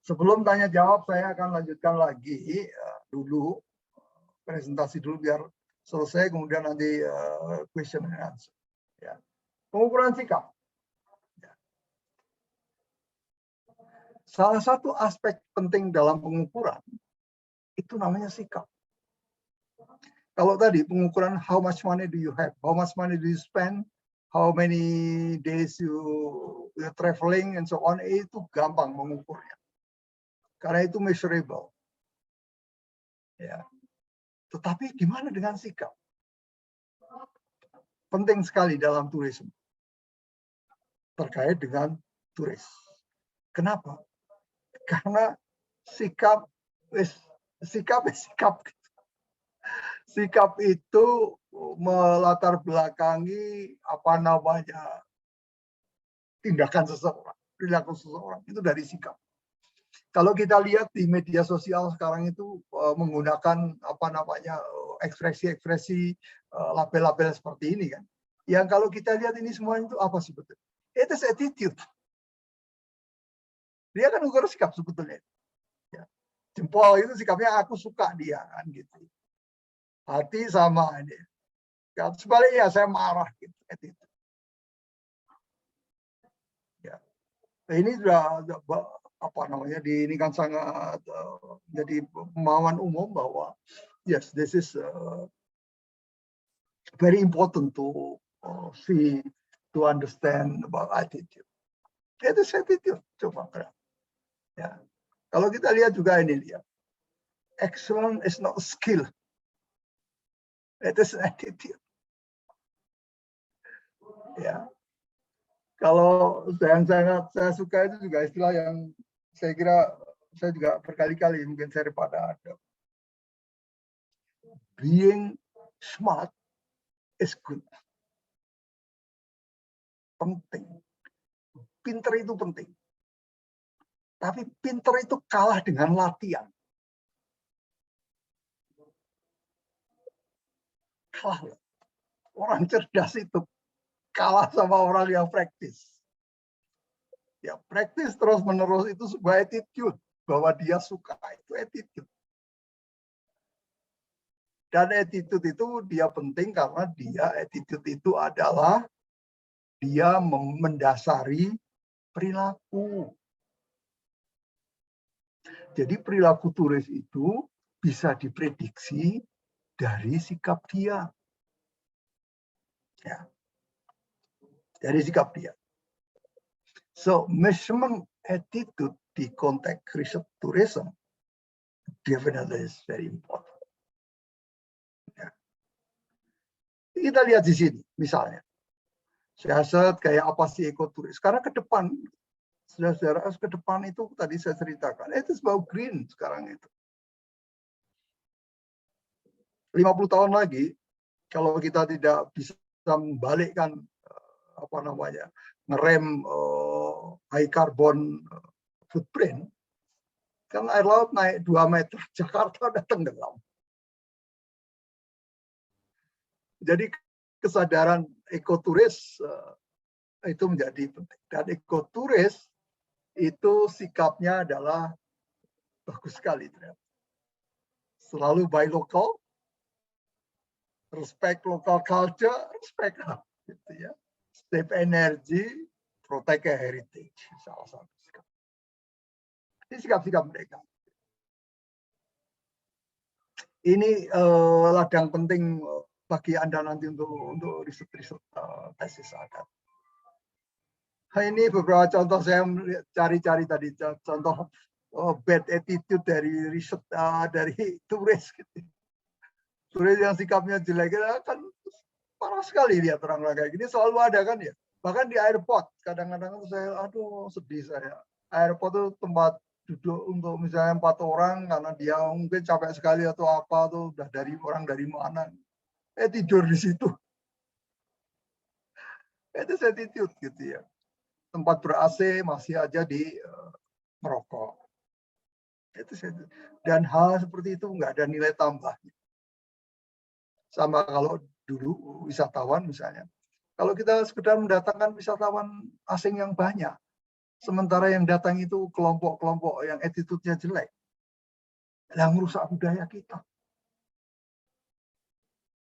Sebelum tanya jawab, saya akan lanjutkan lagi dulu presentasi dulu biar selesai, kemudian nanti question and answer. Ya. Pengukuran sikap. Ya. Salah satu aspek penting dalam pengukuran itu namanya sikap. Kalau tadi pengukuran how much money do you have, how much money do you spend, how many days you're traveling and so on, itu gampang mengukurnya. Karena itu measurable. Ya. Tetapi gimana dengan sikap? Penting sekali dalam tourism. Terkait dengan turis. Kenapa? Karena sikap itu melatar belakangi tindakan seseorang, perilaku seseorang itu dari sikap. Kalau kita lihat di media sosial sekarang itu menggunakan ekspresi-ekspresi label-label seperti ini kan. Yang kalau kita lihat ini semua itu apa sebetulnya? Itu attitude. Dia kan ukur sikap sebetulnya. Ya. Jempol itu sikapnya aku suka dia kan gitu. Hati sama ini. Sebaliknya saya marah gitu. Attitude. Ya. Nah, ini sudah ini kan sangat jadi pemahaman umum bahwa yes, this is very important to see, to understand about attitude. Itu attitude, coba. Ya. Kalau kita lihat juga ini lihat, excellence is not a skill, it is an attitude. Ya. Kalau yang sangat saya suka itu juga istilah yang saya kira saya juga berkali-kali mungkin saya pada ada. Being smart is good. Penting. Pinter itu penting. Tapi pinter itu kalah dengan latihan. Kalah. Orang cerdas itu kalah sama orang yang praktis. Ya, praktis terus-menerus itu sebuah attitude bahwa dia suka, itu attitude. Dan attitude itu dia penting karena attitude itu adalah dia mendasari perilaku. Jadi perilaku turis itu bisa diprediksi dari sikap dia. Ya. Dari sikap dia. So, measurement attitude di konteks riset tourism definitely is very important. Ya. Kita lihat di sini, misalnya. Siasat kayak apa sih ekoturis? Karena ke depan, saudara-saudara, ke depan itu tadi saya ceritakan, itu sebab green sekarang itu. 50 tahun lagi, kalau kita tidak bisa membalikkan ngerem high carbon footprint, kan air laut naik 2 meter, Jakarta udah tenggelam. Jadi kesadaran ekoturis itu menjadi penting. Dan ekoturis itu sikapnya adalah bagus sekali. Selalu buy local, respect local culture, respect gitu ya. Save energy, protect heritage. Salah satu sikap. Ini sikap-sikap mereka. Ini ladang penting bagi Anda nanti untuk riset-riset tesis akan. Nah, ini beberapa contoh saya cari-cari tadi, contoh bad attitude dari riset dari turis. Gitu. Turis yang sikapnya jelek kan parah sekali lihat orang-orang kayak gini, selalu ada kan ya. Bahkan di airport, kadang-kadang saya, aduh sedih saya. Airport itu tempat duduk untuk misalnya 4 orang karena dia mungkin capek sekali atau apa tuh udah dari mana tidur di situ. Itu attitude gitu ya. Tempat ber-AC masih aja di merokok. Itu dan hal seperti itu nggak ada nilai tambah. Sama kalau dulu wisatawan misalnya. Kalau kita sekedar mendatangkan wisatawan asing yang banyak, sementara yang datang itu kelompok-kelompok yang attitude-nya jelek, yang merusak budaya kita.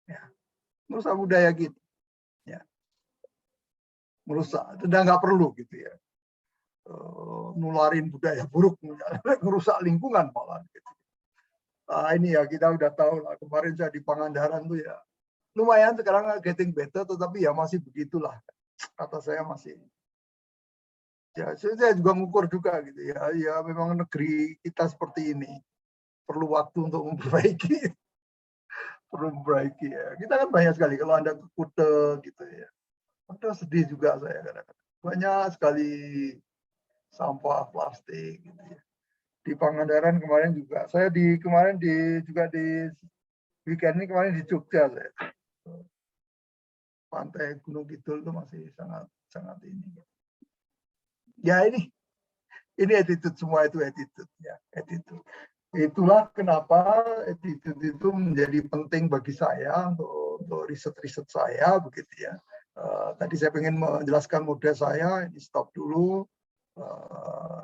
Ya, merusak budaya kita. Ya. Merusak, tidak nggak perlu gitu ya. Nularin budaya buruk, merusak lingkungan malah. Gitu. Nah, ini ya kita udah tahu lah, kemarin saya di Pangandaran tuh ya, lumayan sekarang getting better, tetapi ya masih begitulah. Kata saya masih. Ya, saya juga mengukur juga gitu ya. Ya memang negeri kita seperti ini perlu waktu untuk memperbaiki. Perlu memperbaiki ya. Kita kan banyak sekali kalau Anda ke Kuta gitu ya. Ada sedih juga saya kadang-kadang. Banyak sekali sampah plastik gitu ya. Di Pangandaran kemarin juga. Saya juga di weekend ini kemarin di Jogja saya. Pantai Gunung Kidul itu masih sangat ini. Ya ini attitude, semua itu attitude ya, attitude. Itulah kenapa attitude itu menjadi penting bagi saya untuk riset saya begitu ya. Tadi saya ingin menjelaskan model saya, ini stop dulu,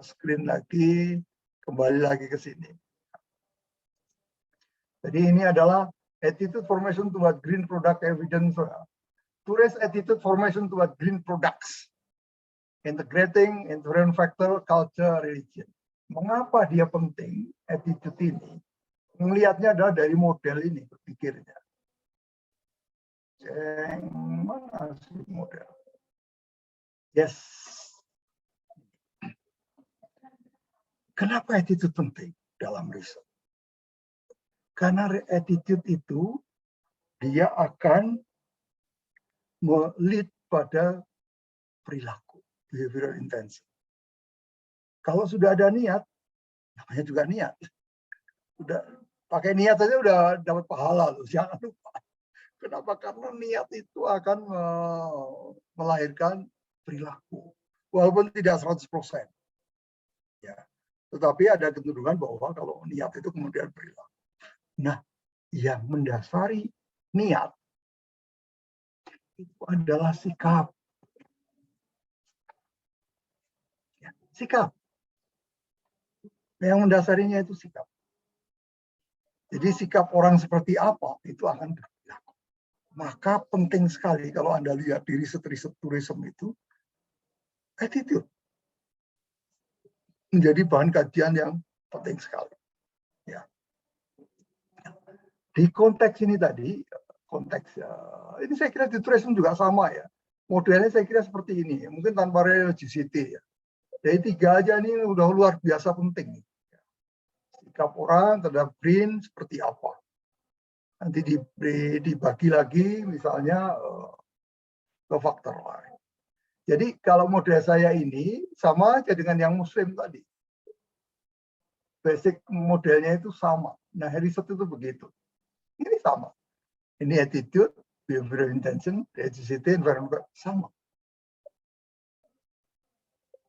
screen lagi, kembali lagi ke sini. Jadi ini adalah attitude formation toward green product evidence. To raise attitude formation toward green products. Integrating environment factor, culture, religion. Mengapa dia penting, attitude ini? Melihatnya adalah dari model ini, berpikirnya. Mana sih model? Yes. Kenapa attitude penting dalam riset? Karena attitude itu, dia akan lead pada perilaku, behavioral intention. Kalau sudah ada niat, namanya juga niat. Udah pakai niat saja udah dapat pahala loh, jangan lupa. Kenapa? Karena niat itu akan melahirkan perilaku. Walaupun tidak 100%. Ya. Tetapi ada kecenderungan bahwa kalau niat itu kemudian perilaku. Nah, yang mendasari niat itu adalah sikap. Ya, sikap. Yang mendasarinya itu sikap. Jadi sikap orang seperti apa itu akan berperilaku. Maka penting sekali kalau Anda lihat di riset-riset tourism itu, attitude menjadi bahan kajian yang penting sekali. Ya. Di konteks ini tadi, ini saya kira di tourism juga sama ya. Modelnya saya kira seperti ini, mungkin tanpa religiosity ya. Dari 3 aja ini udah luar biasa penting. Sikap orang terhadap green seperti apa. Nanti dibagi lagi misalnya ke faktor lain. Jadi kalau model saya ini sama aja dengan yang muslim tadi. Basic modelnya itu sama. Nah, riset itu begitu. Ini sama. Ini attitude, behavioral intention, religiosity, environment sama.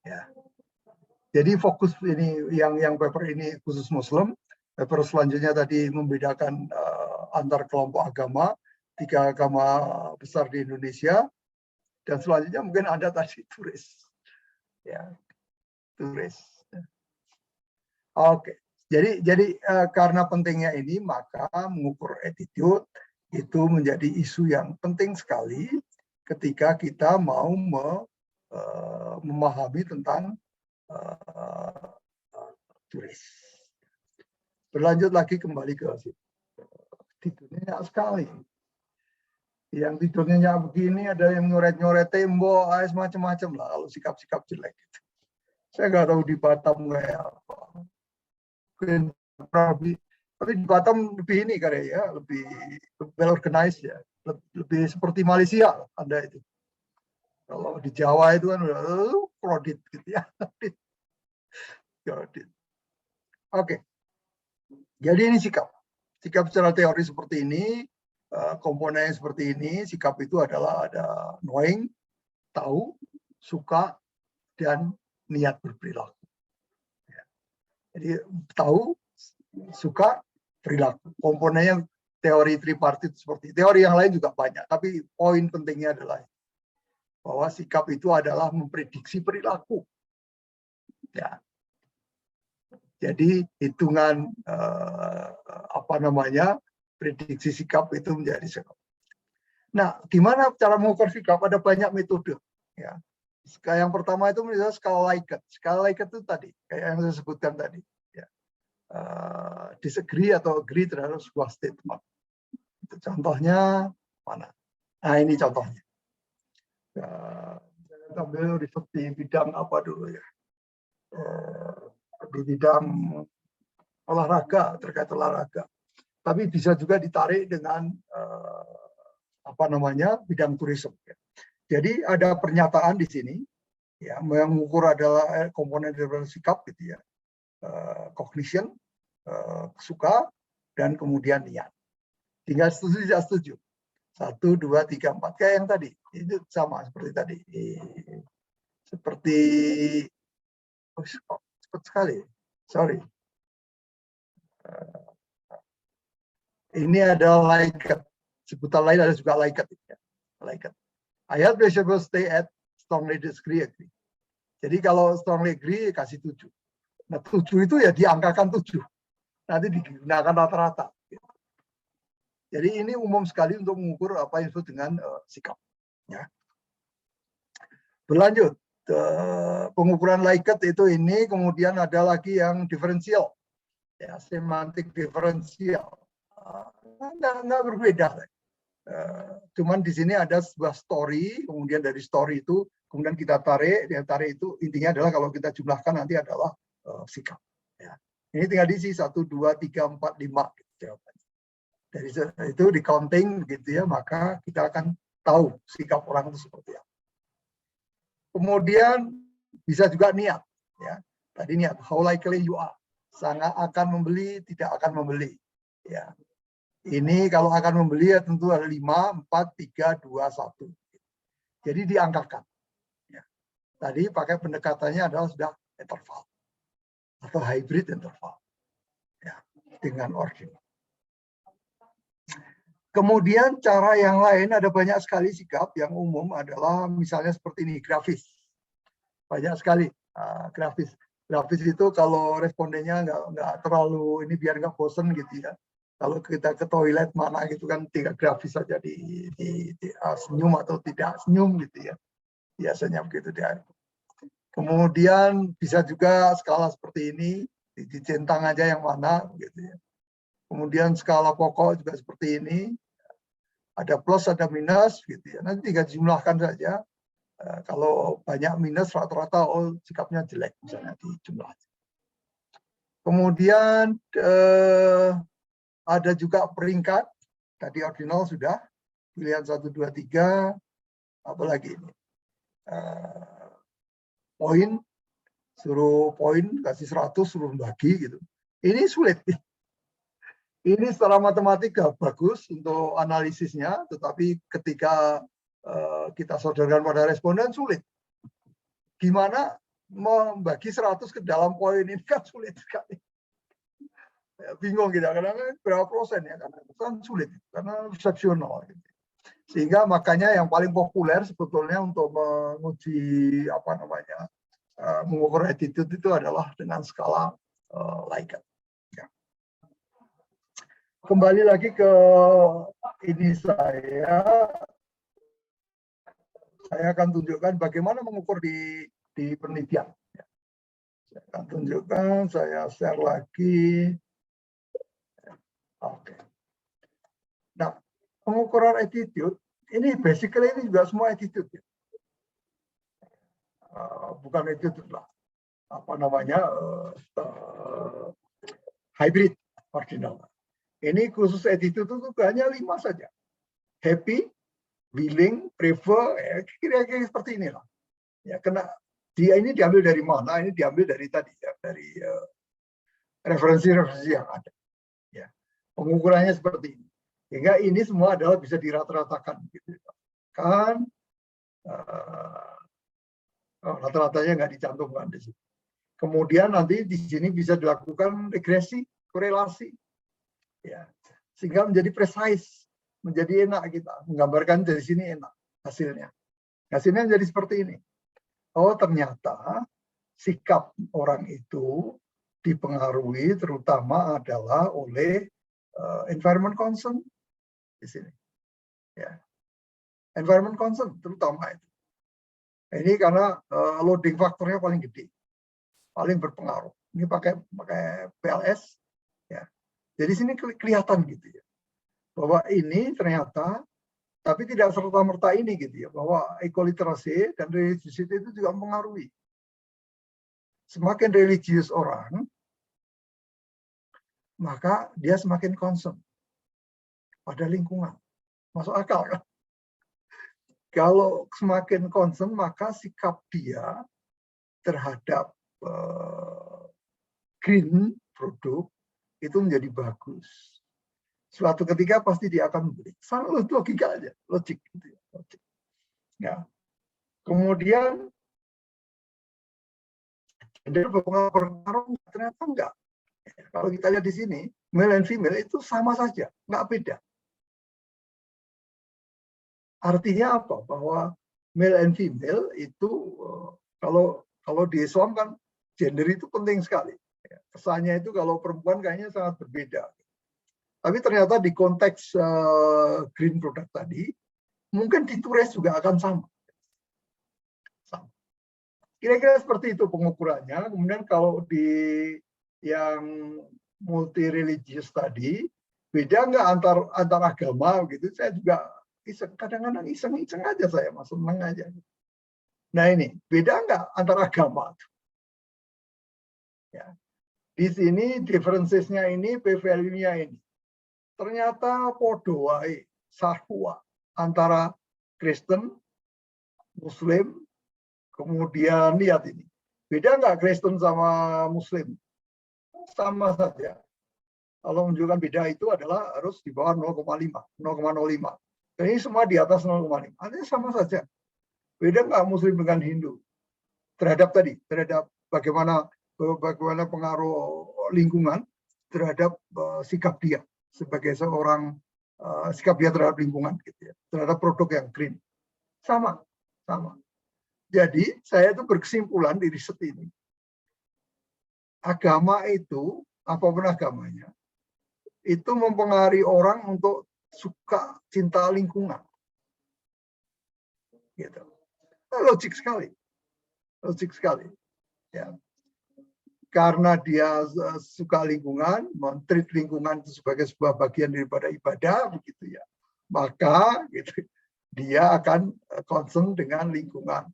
Ya. Jadi fokus ini yang paper ini khusus Muslim. Paper selanjutnya tadi membedakan antar kelompok agama, 3 agama besar di Indonesia, dan selanjutnya mungkin ada tadi turis. Ya, turis. Oke. Jadi karena pentingnya ini, maka mengukur attitude itu menjadi isu yang penting sekali ketika kita mau memahami tentang turis. Berlanjut lagi kembali ke tidurnya sekali. Yang tidurnya begini, ada yang nyoret-nyoret tembok, macam-macam lah kalau sikap-sikap jelek. Saya nggak tahu di Batam kayak apa. Tapi di Batam lebih ini kali ya, lebih well organized ya, lebih seperti Malaysia Anda itu. Kalau di Jawa itu kan udah kredit gitu ya. Kredit. Oke. Jadi ini sikap. Sikap secara teori seperti ini, komponen seperti ini, sikap itu adalah ada knowing, tahu, suka, dan niat berperilaku. Jadi tahu, suka, perilaku. Komponennya teori tripartit seperti teori yang lain juga banyak, tapi poin pentingnya adalah bahwa sikap itu adalah memprediksi perilaku. Ya. Jadi hitungan prediksi sikap itu menjadi sikap. Nah, gimana cara mengukur sikap? Ada banyak metode. Ya. Yang pertama itu misalnya skala Likert. Skala Likert itu tadi, kayak yang saya sebutkan tadi. Ya. Disagree atau agree terhadap sebuah statement. Itu contohnya mana? Nah, ini contohnya. Saya ambil di bidang apa dulu ya? Di bidang olahraga, terkait olahraga. Tapi bisa juga ditarik dengan bidang turisme. Jadi ada pernyataan di sini, ya, yang mengukur adalah komponen dari sikap, gitu ya, cognition, suka, dan kemudian niat. Tinggal setuju tidak setuju. 1, 2, 3, 4 kayak yang tadi. Itu sama seperti tadi. Seperti cepat sekali. Sorry. Ini adalah Likert. Sebutan lain ada juga Likert. Ya. Likert. I help people stay at strongly disagree. Jadi kalau strongly agree kasih 7. Nah 7 itu ya diangkakan 7. Nanti digunakan rata-rata. Jadi ini umum sekali untuk mengukur apa yang disebut dengan sikap. Ya. Berlanjut, pengukuran Likert itu ini, kemudian ada lagi yang diferensial, ya, semantik diferensial. Nggak berbeda. Cuman di sini ada sebuah story, kemudian dari story itu kemudian kita tarik itu intinya adalah kalau kita jumlahkan nanti adalah sikap. Ya. Ini tinggal diisi 1, 2, 3, 4, 5 gitu, jawabannya. Dari itu di counting gitu ya, maka kita akan tahu sikap orang itu seperti apa. Kemudian bisa juga niat, ya. Tadi niat, how likely you are, sangat akan membeli, tidak akan membeli, ya. Ini kalau akan membeli ya tentu ada 5, 4, 3, 2, 1. Jadi diangkakan. Ya. Tadi pakai pendekatannya adalah sudah interval atau hybrid interval, ya, dengan ordinal. Kemudian cara yang lain ada banyak sekali sikap yang umum adalah misalnya seperti ini, grafis. Banyak sekali grafis. Grafis itu kalau respondennya nggak terlalu ini biar nggak bosen gitu ya. Kalau kita ke toilet mana gitu kan tinggal grafis saja di senyum atau tidak senyum gitu ya. Biasanya begitu dia. Kemudian bisa juga skala seperti ini, dicentang aja yang mana gitu ya. Kemudian skala pokok juga seperti ini. Ada plus, ada minus, gitu ya. Nanti tinggal jumlahkan saja. Kalau banyak minus, rata-rata sikapnya jelek, misalnya di jumlah. Kemudian ada juga peringkat. Tadi ordinal sudah. Pilihan 1, 2, 3. Apalagi ini. Poin. Suruh poin, kasih 100, suruh bagi, gitu. Ini sulit. Ini secara matematika bagus untuk analisisnya, tetapi ketika kita sodorkan pada responden sulit. Gimana membagi 100 ke dalam poin ini kan sulit sekali. Ya, bingung kita, kadang-kadang berapa persen ya, karena kan sulit, karena resepsional. Gitu. Sehingga makanya yang paling populer sebetulnya untuk menguji mengukur attitude itu adalah dengan skala Likert. Kembali lagi ke ini saya akan tunjukkan bagaimana mengukur di penelitian. Saya akan tunjukkan, saya share lagi. Oke. Nah, pengukuran attitude ini basically ini juga semua attitude. Bukan attitude lah. Hybrid ordinal. Ini khusus attitude itu hanya 5 saja. Happy, willing, prefer, kira-kira seperti inilah. Ya, dia ini diambil dari mana? Ini diambil dari tadi ya, dari referensi-referensi yang ada. Ya. Pengukurannya seperti ini. Sehingga ini semua adalah bisa dirata-ratakan. Gitu. Kan rata-ratanya nggak dicantumkan di sini. Kemudian nanti di sini bisa dilakukan regresi, korelasi. Ya. Sehingga menjadi precise, menjadi enak kita. Menggambarkan dari sini enak hasilnya. Hasilnya jadi seperti ini. Oh, ternyata sikap orang itu dipengaruhi terutama adalah oleh environment concern di sini. Ya. Environment concern terutama itu. Ini karena loading faktornya paling gede, paling berpengaruh. Ini pakai PLS, ya. Jadi sini kelihatan gitu ya, bahwa ini ternyata, tapi tidak serta-merta ini gitu ya, bahwa ekoliterasi dan religiosity itu juga mempengaruhi. Semakin religius orang, maka dia semakin concern pada lingkungan. Masuk akal kan? Kalau semakin concern, maka sikap dia terhadap green produk itu menjadi bagus. Suatu ketika pasti dia akan membeli. Sama logika aja, logik. Gitu ya. Logik. Ya. Kemudian gender berpengaruh, ternyata enggak. Kalau kita lihat di sini, male and female itu sama saja, enggak beda. Artinya apa? Bahwa male and female itu kalau di Islam kan gender itu penting sekali. Kesannya itu kalau perempuan kayaknya sangat berbeda. Tapi ternyata di konteks green product tadi, mungkin di Tures juga akan sama. Kira-kira seperti itu pengukurannya. Kemudian kalau di yang multi religious tadi, beda nggak antar agama gitu? Saya juga kadang-kadang iseng-iseng aja saya, masuk seneng aja. Nah ini, beda nggak antar agama? Ya. Di sini differences-nya ini, p-value-nya ini. Ternyata podo wae sahwa antara Kristen, Muslim, kemudian lihat ini. Beda nggak Kristen sama Muslim? Sama saja. Kalau menunjukkan beda itu adalah harus di bawah 0,5, 0,05. Dan ini semua di atas 0,5. Artinya sama saja. Beda nggak Muslim dengan Hindu? Terhadap bagaimana pengaruh lingkungan terhadap sikap dia sebagai seorang sikap dia terhadap lingkungan, gitu ya, terhadap produk yang green. Sama. Jadi saya itu berkesimpulan di riset ini. Agama itu, apapun agamanya, itu mempengaruhi orang untuk suka cinta lingkungan. Gitu. Logik sekali. Ya. Karena dia suka lingkungan, men-treat lingkungan itu sebagai sebuah bagian daripada ibadah, begitu ya. Maka gitu, dia akan concern dengan lingkungan.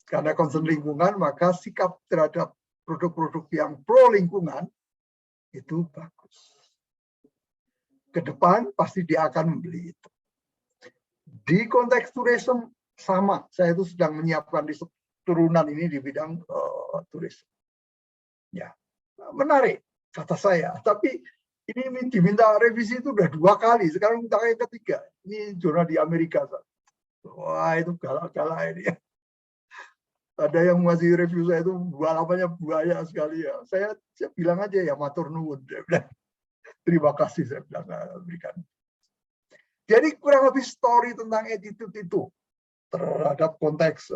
Karena concern lingkungan, maka sikap terhadap produk-produk yang pro lingkungan itu bagus. Ke depan pasti dia akan membeli itu. Di konteks tourism sama, saya itu sedang menyiapkan di turunan ini di bidang tourism. Ya, menarik kata saya. Tapi ini diminta revisi itu udah 2 kali. Sekarang minta yang ketiga. Ini jurnal di Amerika. Wah itu galak-galak ini. Ada yang masih review saya itu halamannya banyak sekali ya. Saya bilang aja ya matur nuwun. Terima kasih saya bilang berikan. Jadi kurang lebih story tentang attitude itu terhadap konteks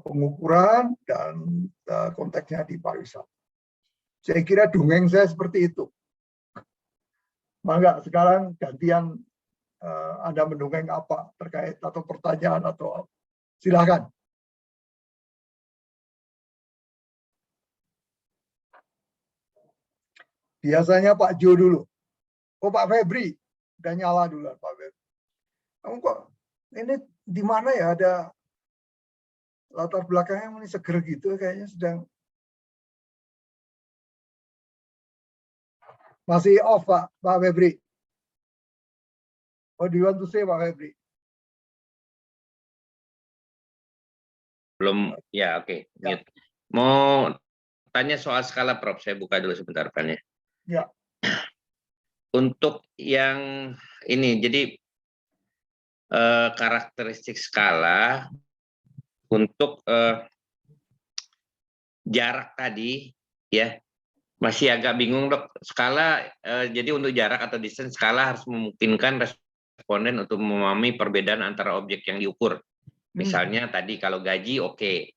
pengukuran dan konteksnya di pariwisata. Saya kira dongeng saya seperti itu. Mangga sekarang gantian Anda mendongeng apa terkait atau pertanyaan atau apa. Silakan. Biasanya Pak Jo dulu. Oh Pak Febri, udah nyala dulu Pak Febri. Kamu kok ini di mana ya ada latar belakangnya ini seger gitu kayaknya sedang masih off Pak Febri. Oh, do you want to say Pak Febri? Belum, ya oke. Okay. Mau tanya soal skala, Prof. Saya buka dulu sebentar pannya. Ya. Untuk yang ini, jadi karakteristik skala untuk jarak tadi, ya masih agak bingung dok. Skala, jadi untuk jarak atau distance, skala harus memungkinkan responden untuk memahami perbedaan antara objek yang diukur. Misalnya tadi kalau gaji, oke.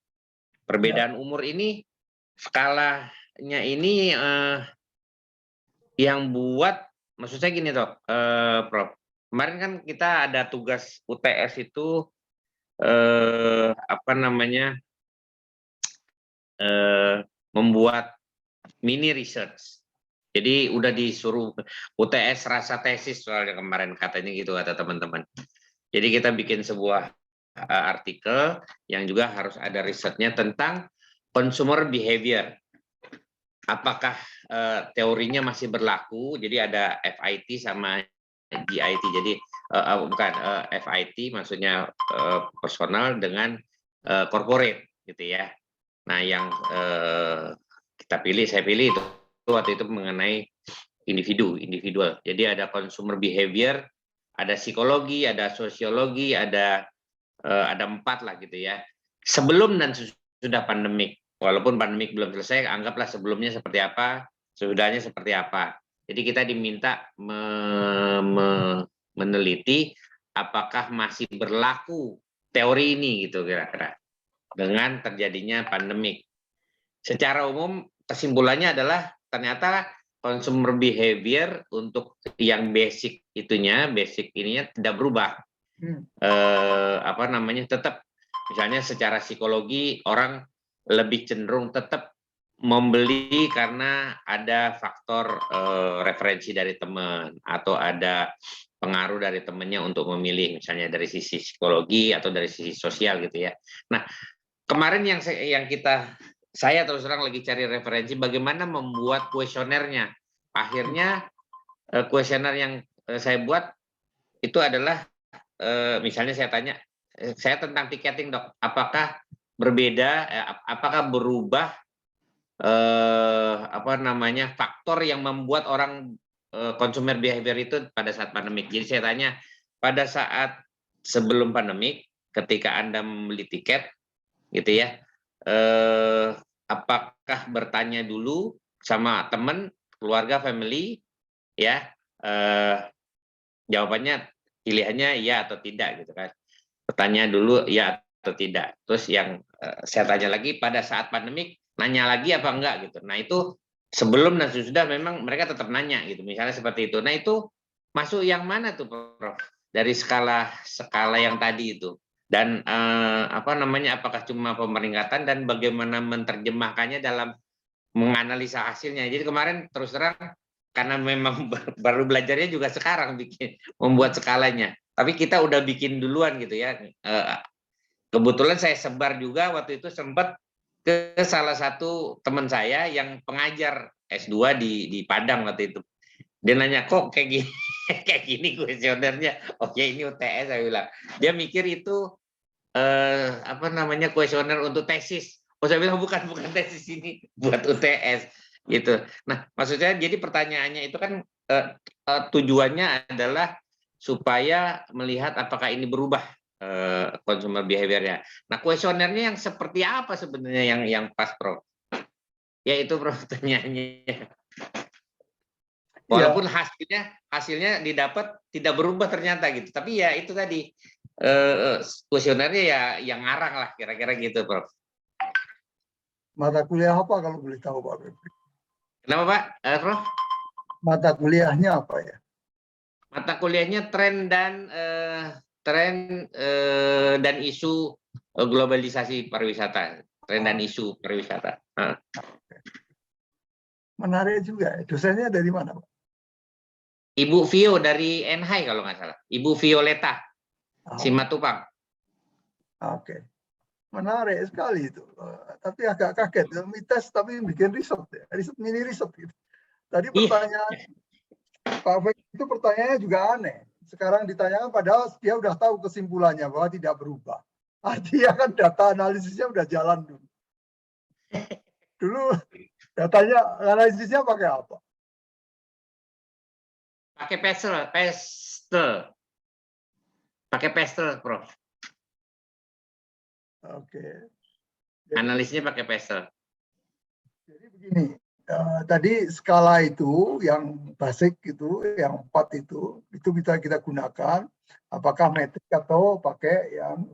Perbedaan umur ini, skalanya ini yang buat, maksud saya gini dok, Prof. Kemarin kan kita ada tugas UTS itu, apa namanya, membuat mini research. Jadi udah disuruh UTS rasa tesis soalnya kemarin katanya gitu kata teman-teman. Jadi kita bikin sebuah artikel yang juga harus ada risetnya tentang consumer behavior. Apakah teorinya masih berlaku? Jadi ada FIT sama GIT. Jadi bukan FIT maksudnya personal dengan corporate gitu ya. Nah yang saya pilih itu waktu itu mengenai individual. Jadi ada consumer behavior, ada psikologi, ada sosiologi, ada 4 lah gitu ya. Sebelum dan sudah pandemik. Walaupun pandemik belum selesai, anggaplah sebelumnya seperti apa, sesudahnya seperti apa. Jadi kita diminta meneliti apakah masih berlaku teori ini gitu kira-kira dengan terjadinya pandemik. Secara umum kesimpulannya adalah ternyata consumer behavior untuk yang basic ininya tidak berubah. Apa namanya, tetap misalnya secara psikologi orang lebih cenderung tetap membeli karena ada faktor referensi dari teman atau ada pengaruh dari temannya untuk memilih, misalnya dari sisi psikologi atau dari sisi sosial gitu ya. Nah, kemarin saya terus terang lagi cari referensi bagaimana membuat kuesionernya. Akhirnya kuesioner yang saya buat itu adalah misalnya saya tanya, saya tentang tiketing dok, apakah berbeda, apakah berubah apa namanya faktor yang membuat orang consumer behavior itu pada saat pandemik. Jadi saya tanya pada saat sebelum pandemik, ketika Anda membeli tiket, gitu ya, apakah bertanya dulu sama teman, keluarga, family, ya, jawabannya pilihannya ya atau tidak gitu kan. Bertanya dulu ya atau tidak. Terus yang saya tanya lagi pada saat pandemik, nanya lagi apa enggak gitu. Nah itu sebelum dan sesudah memang mereka tetap nanya gitu. Misalnya seperti itu. Nah itu masuk yang mana tuh Prof? Dari skala yang tadi itu. Dan apa namanya, apakah cuma pemeringkatan dan bagaimana menerjemahkannya dalam menganalisa hasilnya. Jadi kemarin terus terang karena memang baru belajarnya juga sekarang membuat skalanya. Tapi kita udah bikin duluan gitu ya. Kebetulan saya sebar juga waktu itu sempat ke salah satu teman saya yang pengajar S2 di Padang waktu itu. Dia nanya, kok kayak gini, kayak gini kuesionernya. Oh ya ini UTS, saya bilang. Dia mikir itu apa namanya kuesioner untuk tesis. Oh saya bilang bukan tesis, ini buat UTS gitu. Nah maksudnya jadi pertanyaannya itu kan tujuannya adalah supaya melihat apakah ini berubah consumer behavior-nya. Nah kuesionernya yang seperti apa sebenarnya yang pas Prof? Ya itu Prof pertanyaannya. Walaupun hasilnya didapat tidak berubah ternyata gitu. Tapi ya itu tadi kuesionernya ya yang ngarang lah kira-kira gitu Prof. Mata kuliah apa kalau boleh tahu Pak Febri? Kenapa Pak Prof? Mata kuliahnya apa ya? Mata kuliahnya tren dan isu globalisasi pariwisata. Tren dan isu pariwisata. Menarik juga. Dosennya dari mana Pak? Ibu Vio dari NHI kalau nggak salah. Ibu Violeta Simatupang. Oke. Menarik sekali itu. Tapi agak kaget. Mites tapi bikin riset. Mini riset gitu. Tadi pertanyaan Pak Fek itu pertanyaannya juga aneh. Sekarang ditanyakan padahal dia udah tahu kesimpulannya bahwa tidak berubah. Artinya kan data analisisnya udah jalan dulu. Datanya, analisisnya pakai apa? Pakai pestle. Pakai pestle, Prof. Oke. Analisnya pakai pestle. Jadi begini, tadi skala itu yang basic itu, yang 4 itu bisa kita gunakan. Apakah metrik atau pakai yang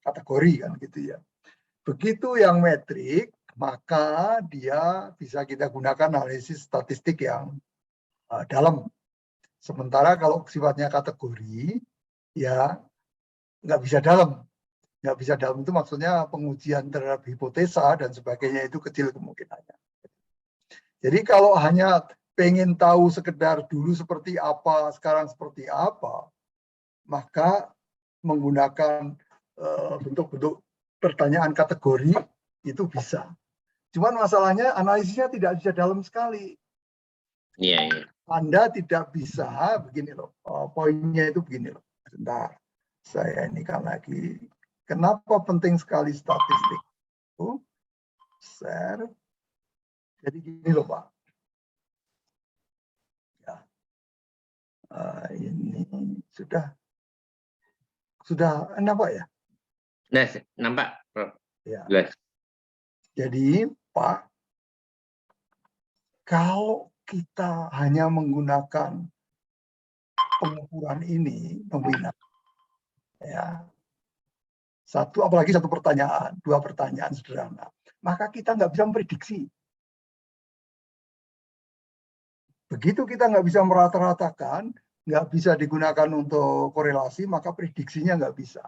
kategori kan gitu ya. Begitu yang metrik, maka dia bisa kita gunakan analisis statistik yang dalam. Sementara kalau sifatnya kategori, ya nggak bisa dalam. Nggak bisa dalam itu maksudnya pengujian terhadap hipotesa dan sebagainya itu kecil kemungkinannya. Jadi kalau hanya pengen tahu sekedar dulu seperti apa, sekarang seperti apa, maka menggunakan bentuk-bentuk pertanyaan kategori itu bisa. Cuman masalahnya analisisnya tidak bisa dalam sekali. Iya, iya. Anda tidak bisa begini loh. Poinnya itu begini loh. Sebentar, saya ini kan lagi. Kenapa penting sekali statistik itu? Share. Jadi gini loh Pak. Ya. Ini sudah nampak ya? Nah, nampak, Prof. Ya. Jelas. Jadi Pak, kalau kita hanya menggunakan pengukuran ini nominal, ya apalagi satu pertanyaan, 2 pertanyaan sederhana, maka kita nggak bisa memprediksi. Begitu kita nggak bisa merata-ratakan, nggak bisa digunakan untuk korelasi, maka prediksinya nggak bisa.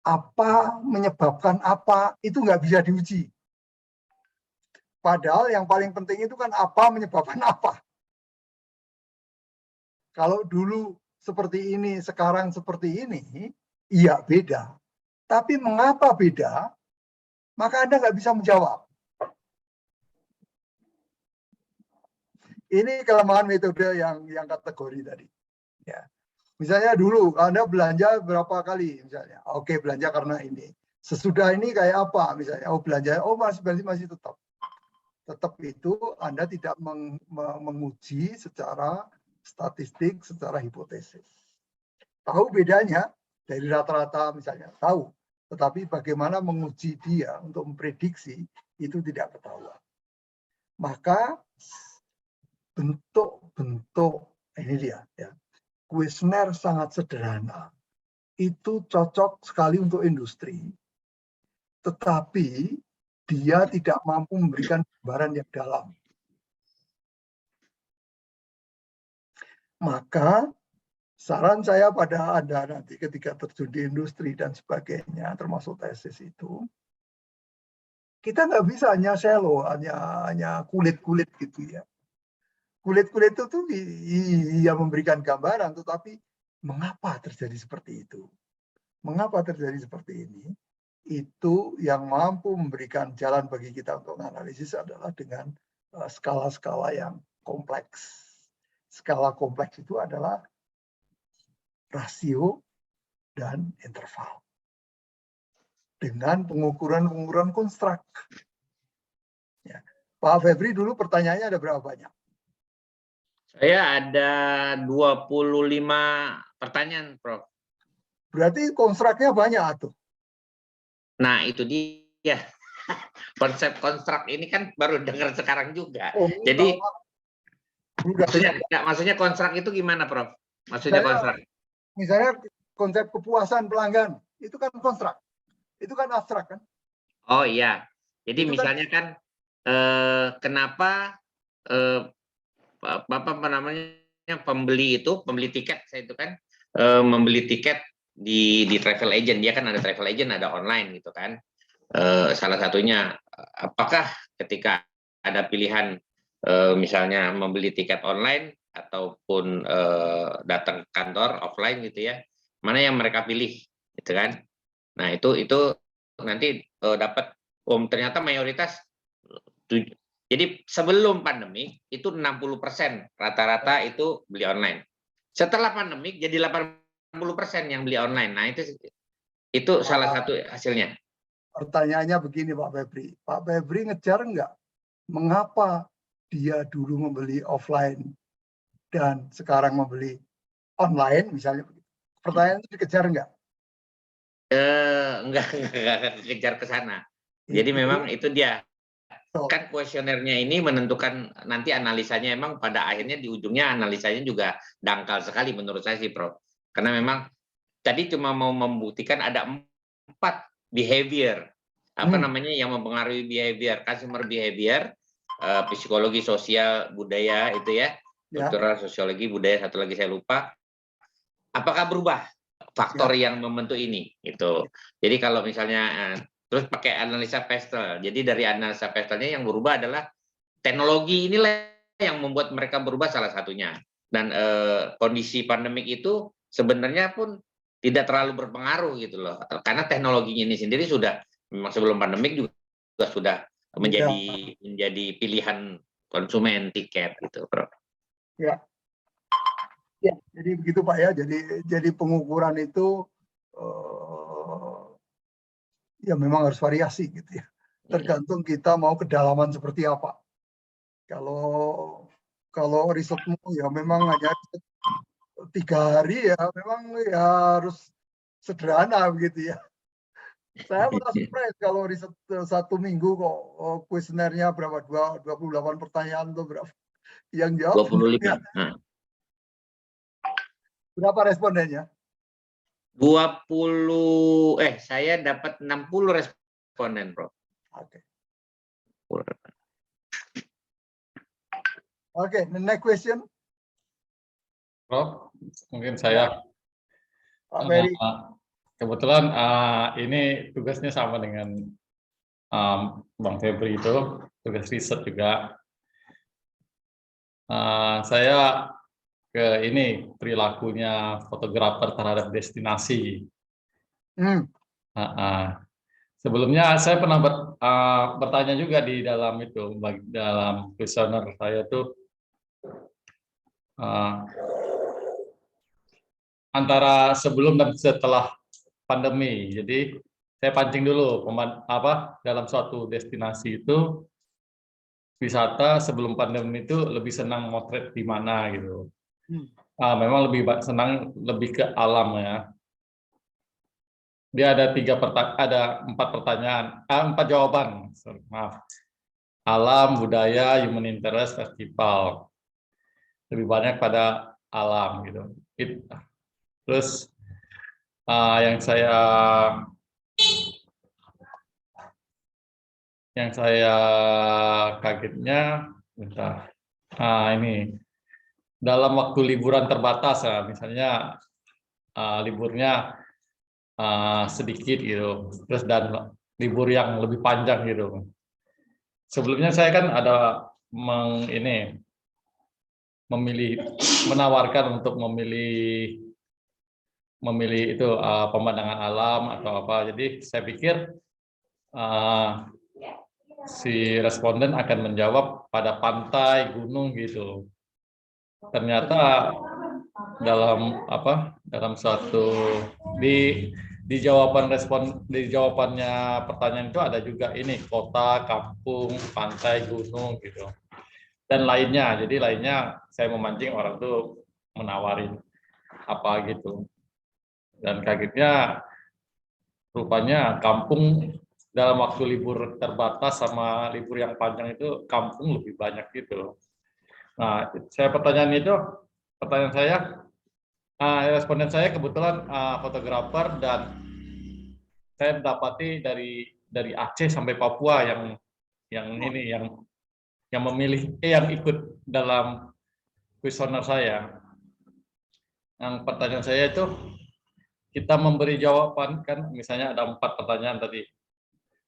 Apa menyebabkan apa itu nggak bisa diuji. Padahal yang paling penting itu kan apa menyebabkan apa. Kalau dulu seperti ini, sekarang seperti ini, iya beda. Tapi mengapa beda? Maka Anda nggak bisa menjawab. Ini kelemahan metode yang kategori tadi. Ya. Misalnya dulu Anda belanja berapa kali misalnya. Oke, belanja karena ini. Sesudah ini kayak apa misalnya? Oh, belanja masih tetap itu Anda tidak menguji secara statistik, secara hipotesis. Tahu bedanya dari rata-rata misalnya, tahu. Tetapi bagaimana menguji dia untuk memprediksi itu tidak ketahuan. Maka bentuk-bentuk ini dia ya. Kuesioner sangat sederhana. Itu cocok sekali untuk industri. Tetapi dia tidak mampu memberikan gambaran yang dalam. Maka saran saya pada Anda nanti ketika terjun di industri dan sebagainya, termasuk tesis itu, kita nggak bisa hanya shallow, hanya kulit-kulit gitu ya. Kulit-kulit itu tuh iya memberikan gambaran, tetapi mengapa terjadi seperti itu? Mengapa terjadi seperti ini? Itu yang mampu memberikan jalan bagi kita untuk menganalisis adalah dengan skala-skala yang kompleks. Skala kompleks itu adalah rasio dan interval. Dengan pengukuran konstruk. Ya. Pak Febri dulu pertanyaannya ada berapa banyak? Saya ada 25 pertanyaan, Prof. Berarti konstruknya banyak tuh. Nah, itu dia. Konsep konstruk ini kan baru dengar sekarang juga. Oh, jadi maksudnya konstruk itu gimana, Prof? Maksudnya konstruk. Misalnya konsep kepuasan pelanggan, itu kan konstruk. Itu kan abstrak kan? Oh iya. Jadi itu misalnya kan kenapa apa namanya pembeli tiket, saya itu kan membeli tiket di travel agent. Dia kan ada travel agent, ada online gitu kan. Salah satunya apakah ketika ada pilihan misalnya membeli tiket online ataupun datang ke kantor offline gitu ya, mana yang mereka pilih gitu kan. Nah itu nanti dapat ternyata mayoritas. Jadi sebelum pandemi itu 60% rata-rata itu beli online. Setelah pandemi jadi 80% yang beli online. Nah itu salah satu hasilnya. Pertanyaannya begini Pak Febri. Pak Febri ngejar enggak mengapa dia dulu membeli offline dan sekarang membeli online misalnya. Pertanyaan itu dikejar nggak? Enggak dikejar ke sana. Jadi memang itu dia. Kan kuesionernya ini menentukan nanti analisanya, emang pada akhirnya di ujungnya analisanya juga dangkal sekali menurut saya sih, Prof. Karena memang tadi cuma mau membuktikan ada 4 behavior, namanya yang mempengaruhi behavior, consumer behavior, psikologi, sosial, budaya itu ya, kultural, sosiologi, budaya, satu lagi saya lupa. Apakah berubah faktor yang membentuk ini? Itu. Jadi kalau misalnya terus pakai analisa Pestel. Jadi dari analisa Pestelnya yang berubah adalah teknologi inilah yang membuat mereka berubah salah satunya. Dan kondisi pandemik itu sebenarnya pun tidak terlalu berpengaruh gitu loh. Karena teknologinya ini sendiri sudah memang sebelum pandemik juga sudah menjadi pilihan konsumen tiket gitu, Bro. Ya. Ya, jadi begitu Pak ya. Jadi pengukuran itu ya memang harus variasi gitu ya. Tergantung kita mau kedalaman seperti apa. Kalau risetmu ya memang hanya 3 hari ya memang ya harus sederhana begitu ya. Saya malah surprise kalau riset 1 minggu kok kuesionernya berapa, 28 pertanyaan tuh berapa yang jawab 25. Berapa respondennya? 20, saya dapat 60 responden, Bro. Oke. Oke, the next question. Prof, mungkin saya. Pak Ferry. Kebetulan ini tugasnya sama dengan Bang Febri itu, tugas riset juga. Saya ke ini perilakunya fotografer terhadap destinasi. Sebelumnya saya pernah bertanya juga di dalam itu, dalam kuesioner saya tuh antara sebelum dan setelah pandemi. Jadi saya pancing dulu dalam suatu destinasi itu wisata sebelum pandemi itu lebih senang motret di mana gitu. Memang lebih senang lebih ke alam ya. Dia ada 4 pertanyaan, 4 jawaban. Maaf. Alam, budaya, human interest, festival. Lebih banyak pada alam gitu. Terus yang saya kagetnya, ini dalam waktu liburan terbatas ya, misalnya liburnya sedikit gitu, terus dan libur yang lebih panjang gitu. Sebelumnya saya kan ada menawarkan untuk memilih itu pemandangan alam atau apa. Jadi saya pikir si responden akan menjawab pada pantai, gunung gitu. Ternyata dalam suatu di jawabannya pertanyaan itu ada juga ini kota, kampung, pantai, gunung gitu. Dan lainnya. Jadi lainnya saya memancing orang tuh menawarin apa gitu. Dan kagetnya rupanya kampung dalam waktu libur terbatas sama libur yang panjang itu kampung lebih banyak gitu. Nah, pertanyaan saya, responden saya kebetulan fotografer dan saya mendapati dari Aceh sampai Papua yang memilih yang ikut dalam kuesioner saya. Yang pertanyaan saya itu kita memberi jawaban kan, misalnya ada 4 pertanyaan tadi.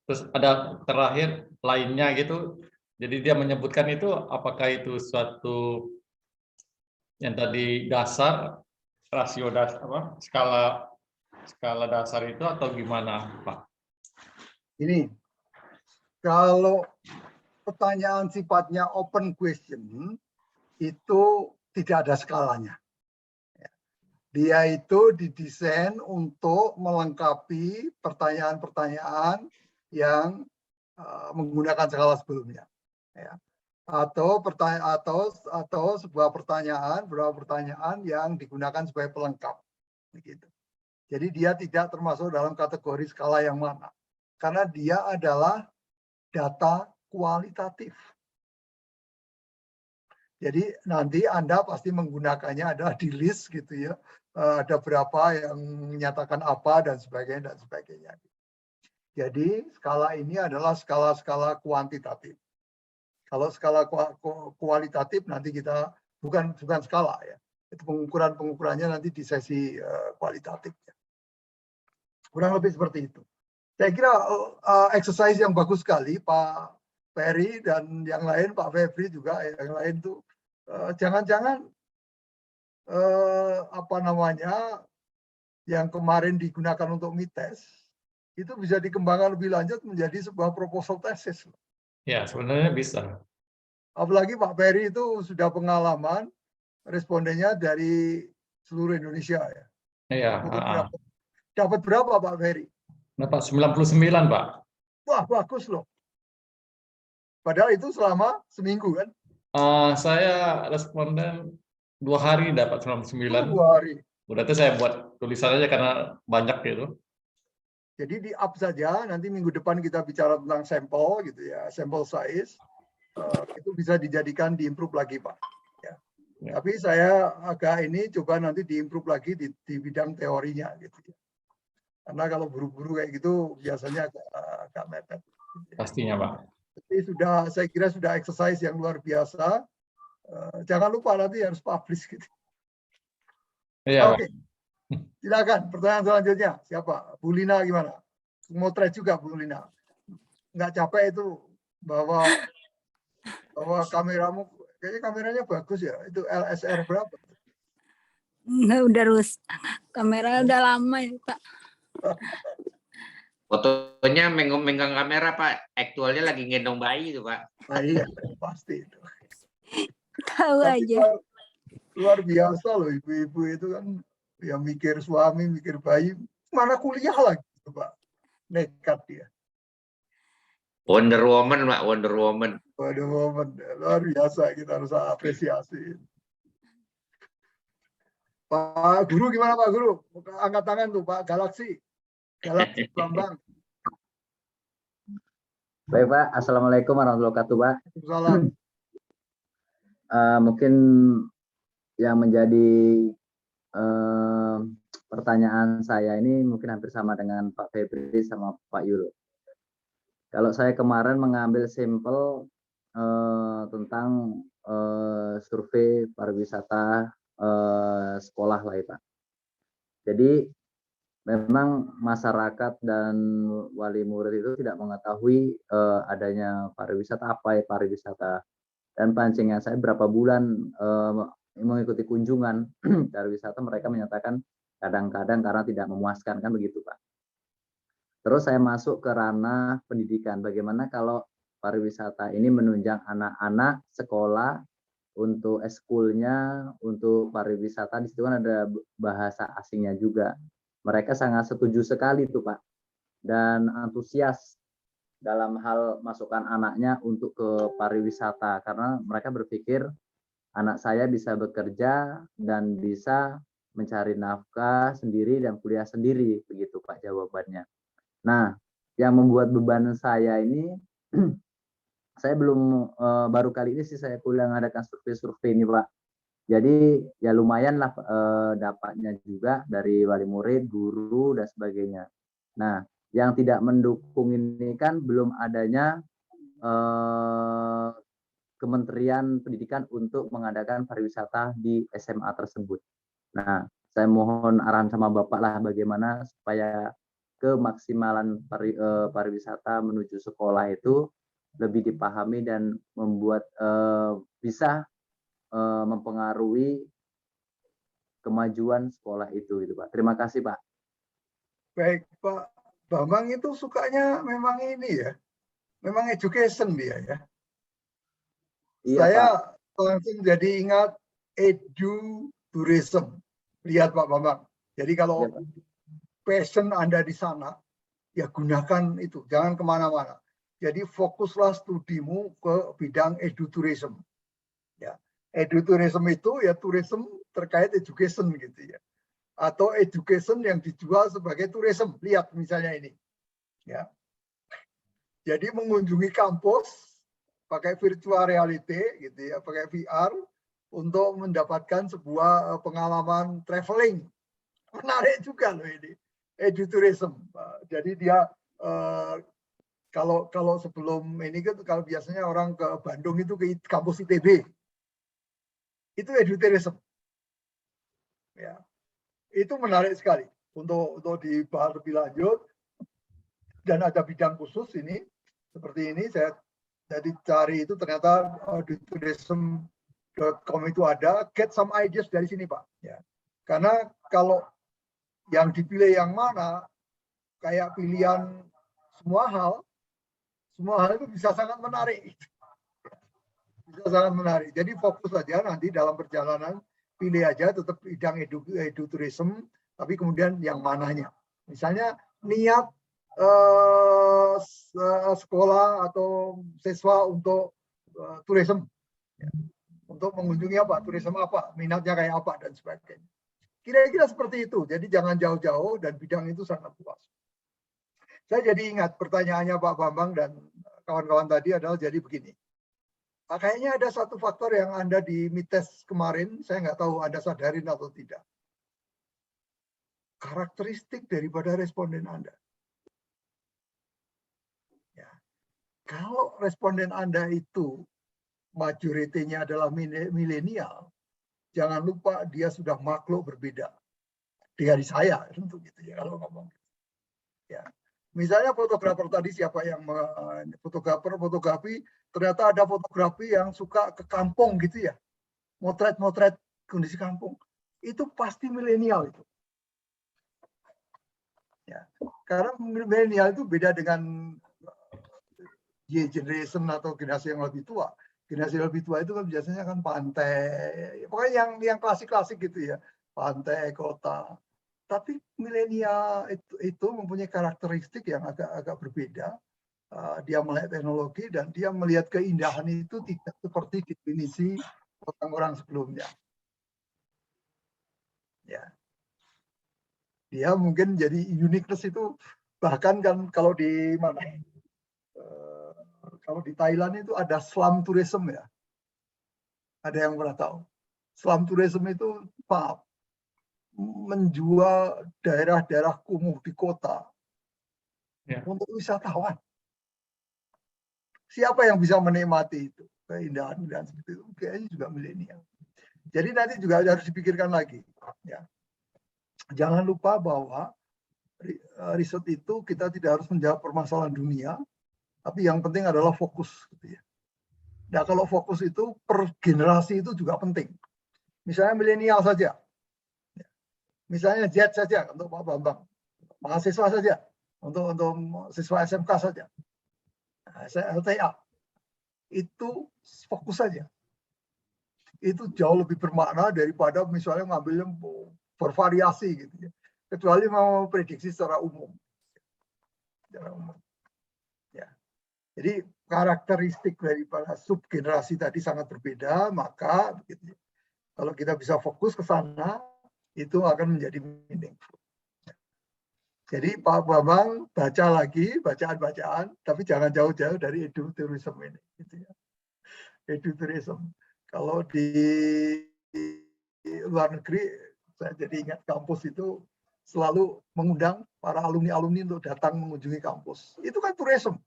Terus ada terakhir lainnya gitu. Jadi dia menyebutkan itu apakah itu suatu yang tadi dasar, rasio dasar, skala dasar itu atau gimana, Pak? Ini kalau pertanyaan sifatnya open question itu tidak ada skalanya. Dia itu didesain untuk melengkapi pertanyaan-pertanyaan yang menggunakan skala sebelumnya. ya. Atau beberapa pertanyaan yang digunakan sebagai pelengkap, begitu. Jadi dia tidak termasuk dalam kategori skala yang mana, karena dia adalah data kualitatif. Jadi nanti Anda pasti menggunakannya adalah di list gitu ya. Ada berapa yang menyatakan apa dan sebagainya. Jadi skala ini adalah skala-skala kuantitatif. Kalau skala kualitatif nanti kita bukan skala ya. Itu pengukurannya nanti di sesi kualitatif. Ya. Kurang lebih seperti itu. Saya kira exercise yang bagus sekali Pak Ferry dan yang lain, Pak Febri juga, yang lain tuh jangan-jangan yang kemarin digunakan untuk MITES itu bisa dikembangkan lebih lanjut menjadi sebuah proposal tesis. Ya, sebenarnya bisa. Apalagi Pak Ferry itu sudah pengalaman respondennya dari seluruh Indonesia ya. Iya. Dapat berapa Pak Ferry? Dapat 99, Pak. Wah, bagus loh. Padahal itu selama seminggu kan? Saya responden 2 hari dapat 99. 2 hari. Berarti saya buat tulisan aja karena banyak gitu. Jadi di up saja, nanti minggu depan kita bicara tentang sampel gitu ya, sampel size. Itu bisa dijadikan diimprove lagi Pak. Ya. Ya. Tapi saya agak ini coba nanti diimprove lagi di bidang teorinya gitu ya. Karena kalau buru-buru kayak gitu biasanya agak mepet. Pastinya Pak. Jadi saya kira sudah exercise yang luar biasa. Jangan lupa nanti harus publish gitu. Iya, Oke. Silakan pertanyaan selanjutnya. Siapa? Bu Lina gimana? Motret juga Bu Lina. Nggak capek itu bahwa kameramu, kayaknya kameranya bagus ya. Itu LSR berapa? Nggak, udah rusak. Kamera udah lama ya Pak. Fotonya megang kamera Pak, aktualnya lagi gendong bayi itu Pak. Nah, iya, pasti itu. Tahu aja. Luar biasa loh ibu-ibu itu kan, ya mikir suami, mikir bayi, mana kuliah lagi Pak, nekat dia. Wonder Woman Pak, Wonder Woman. Wonder Woman, luar biasa, kita harus apresiasi. Pak Guru gimana Pak Guru? Angkat tangan tuh Pak Galaksi Bambang. Baik Pak, Assalamualaikum warahmatullahi wabarakatuh Pak. Salam. Mungkin yang menjadi pertanyaan saya ini mungkin hampir sama dengan Pak Febri sama Pak Yulo. Kalau saya kemarin mengambil sampel tentang survei pariwisata sekolah lah ya Pak. Jadi memang masyarakat dan wali murid itu tidak mengetahui adanya pariwisata, apa ya pariwisata. Dan pancingan saya berapa bulan mengikuti kunjungan pariwisata, mereka menyatakan kadang-kadang karena tidak memuaskan, kan begitu Pak. Terus saya masuk ke ranah pendidikan. Bagaimana kalau pariwisata ini menunjang anak-anak sekolah untuk eskulnya, untuk pariwisata, di situ kan ada bahasa asingnya juga. Mereka sangat setuju sekali tuh Pak, dan antusias dalam hal masukkan anaknya untuk ke pariwisata, karena mereka berpikir anak saya bisa bekerja dan bisa mencari nafkah sendiri dan kuliah sendiri, begitu Pak jawabannya. Nah, yang membuat beban saya ini, saya belum baru kali ini sih saya kuliah mengadakan survei-survei ini Pak. Jadi ya lumayan lah dapatnya juga dari wali murid, guru dan sebagainya. Nah, yang tidak mendukung ini kan belum adanya Kementerian Pendidikan untuk mengadakan pariwisata di SMA tersebut. Nah, saya mohon arahan sama Bapak lah bagaimana supaya kemaksimalan pariwisata menuju sekolah itu lebih dipahami dan membuat bisa mempengaruhi kemajuan sekolah itu gitu Pak. Terima kasih Pak. Baik Pak Bambang itu sukanya memang ini ya, memang education dia ya. Iya, Saya Pak. langsung jadi ingat edutourism. Lihat Pak Bambang. Jadi kalau Iya, passion Anda di sana, ya gunakan itu, jangan kemana-mana. Jadi fokuslah studimu ke bidang edutourism. Ya, edutourism itu ya tourism terkait education gitu ya. Atau education yang dijual sebagai tourism. Lihat misalnya ini. Ya. Jadi mengunjungi kampus pakai virtual reality gitu ya, pakai VR untuk mendapatkan sebuah pengalaman traveling. Menarik juga loh ini. Edutourism. Jadi dia kalau sebelum ini kan kalau biasanya orang ke Bandung itu ke kampus ITB. Itu edutourism. Ya. Itu menarik sekali untuk dibahas lebih lanjut, dan ada bidang khusus ini seperti ini. Saya jadi cari itu ternyata di tourism.com itu ada, get some ideas dari sini Pak. Ya. Karena kalau yang dipilih yang mana, kayak pilihan semua hal itu bisa sangat menarik. Bisa sangat menarik. Jadi fokus saja nanti dalam perjalanan, pilih aja tetap bidang edutourism, tapi kemudian yang mananya. Misalnya niat sekolah atau siswa untuk tourism, untuk mengunjungi apa, tourism apa, minatnya kayak apa dan sebagainya. Kira-kira seperti itu. Jadi jangan jauh-jauh dan bidang itu sangat luas. Saya jadi ingat pertanyaannya Pak Bambang dan kawan-kawan tadi adalah jadi begini. Kayaknya ada satu faktor yang Anda di Mites kemarin, saya nggak tahu Anda sadarin atau tidak. Karakteristik daripada responden Anda. Ya. Kalau responden Anda itu majoritinya adalah milenial, jangan lupa dia sudah makhluk berbeda dari saya, tentu gitu ya kalau ngomong. Ya. Misalnya fotografer tadi, siapa yang fotografi, ternyata ada fotografi yang suka ke kampung gitu ya, motret kondisi kampung, itu pasti milenial itu. Ya, karena milenial itu beda dengan Y generation atau generasi yang lebih tua. Generasi yang lebih tua itu kan biasanya kan pantai, pokoknya yang klasik-klasik gitu ya, pantai, kota. Tapi milenial itu mempunyai karakteristik yang agak berbeda. Dia melihat teknologi dan dia melihat keindahan itu tidak seperti definisi orang-orang sebelumnya. Ya, dia mungkin jadi uniqueness itu bahkan kan kalau di mana? Kalau di Thailand itu ada slum tourism ya. Ada yang pernah tahu? Slum tourism itu menjual daerah-daerah kumuh di kota untuk wisatawan. Siapa yang bisa menikmati itu? Keindahan dan seperti itu. Kayaknya juga milenial. Jadi nanti juga harus dipikirkan lagi. Ya. Jangan lupa bahwa riset itu kita tidak harus menjawab permasalahan dunia, tapi yang penting adalah fokus. Gitu ya. Nah kalau fokus itu per generasi itu juga penting. Misalnya milenial saja. Misalnya Z saja untuk Pak Bambang, mahasiswa saja, untuk siswa SMK saja, LTA, itu fokus saja. Itu jauh lebih bermakna daripada misalnya ngambil yang bervariasi gitu ya. Kecuali mau prediksi secara umum. Ya. Jadi karakteristik daripada subgenerasi tadi sangat berbeda, maka begitu, kalau kita bisa fokus ke sana, itu akan menjadi meaningful. Jadi Pak Bambang baca lagi bacaan-bacaan, tapi jangan jauh-jauh dari edutourism ini. Gitu ya. Edutourism. Kalau di luar negeri, saya jadi ingat kampus itu selalu mengundang para alumni-alumni untuk datang mengunjungi kampus. Itu kan tourism.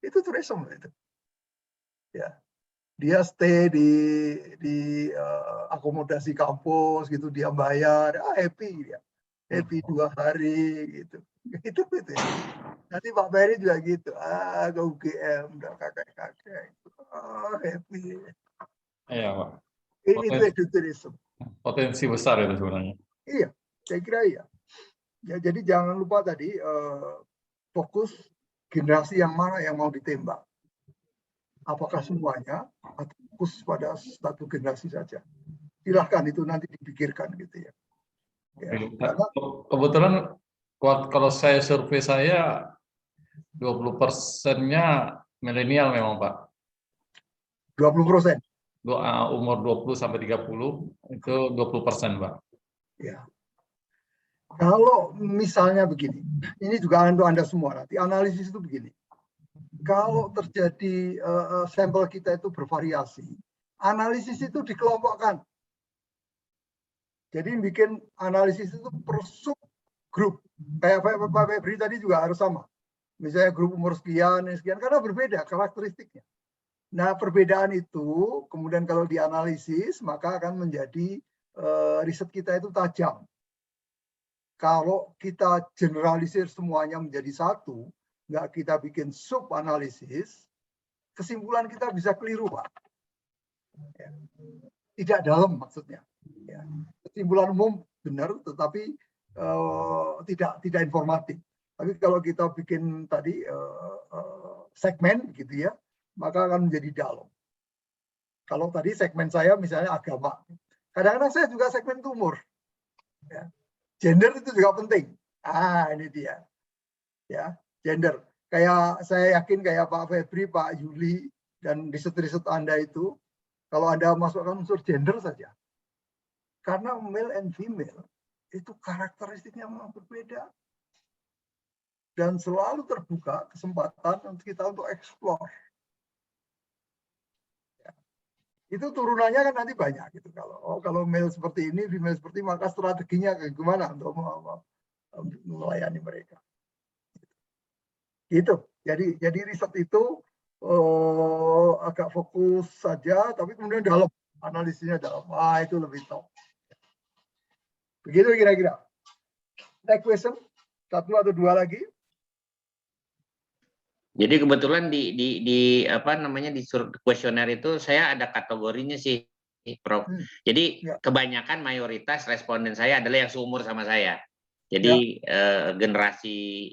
Itu tourism itu. Ya. Dia stay di akomodasi kampus gitu, dia bayar, happy dia, happy 2 hari gitu. Itu ya. Nanti Pak Ferry juga gitu, ke UGM udah kakek-kakek, happy. Iya Pak. Ini itu edutourism. Potensi besar itu sebenarnya. Iya, saya kira iya. Ya, jadi jangan lupa tadi fokus generasi yang mana yang mau ditembak. Apakah semuanya atau fokus pada satu generasi saja? Silahkan itu nanti dipikirkan gitu ya. Kebetulan kalau saya survei saya 20%-nya milenial memang, Pak. 20%. Umur 20 sampai 30 itu 20%, Pak. Ya. Kalau misalnya begini, ini juga untuk Anda semua nanti analisis itu begini. Kalau terjadi sampel kita itu bervariasi, analisis itu dikelompokkan. Jadi bikin analisis itu per sub grup. Kayak Pak Febri tadi juga harus sama. Misalnya grup umur sekian, karena berbeda karakteristiknya. Nah, perbedaan itu kemudian kalau dianalisis maka akan menjadi riset kita itu tajam. Kalau kita generalisir semuanya menjadi satu, nggak kita bikin sub analisis, kesimpulan kita bisa keliru, Pak. Ya. Tidak dalam maksudnya. Ya. Kesimpulan umum benar, tetapi tidak informatif. Tapi kalau kita bikin tadi segmen, gitu ya, maka akan menjadi dalam. Kalau tadi segmen saya misalnya agama, kadang-kadang saya juga segmen umur. Ya. Gender itu juga penting. Ini dia. Ya, gender. Kayak saya yakin kayak Pak Febri, Pak Yuli, dan riset-riset Anda itu, kalau Anda masukkan unsur gender saja. Karena male and female itu karakteristiknya memang berbeda. Dan selalu terbuka kesempatan untuk kita untuk explore. Itu turunannya kan nanti banyak gitu. Kalau male seperti ini, female seperti ini, maka strateginya gimana untuk melayani mereka. Gitu. Jadi riset itu agak fokus saja, tapi kemudian dalam analisisnya dalam. Itu lebih top. Begitu kira-kira. Next question, 1 atau 2 lagi. Jadi kebetulan di apa namanya di kuesioner itu saya ada kategorinya sih, Prof. Jadi kebanyakan mayoritas responden saya adalah yang seumur sama saya. Jadi generasi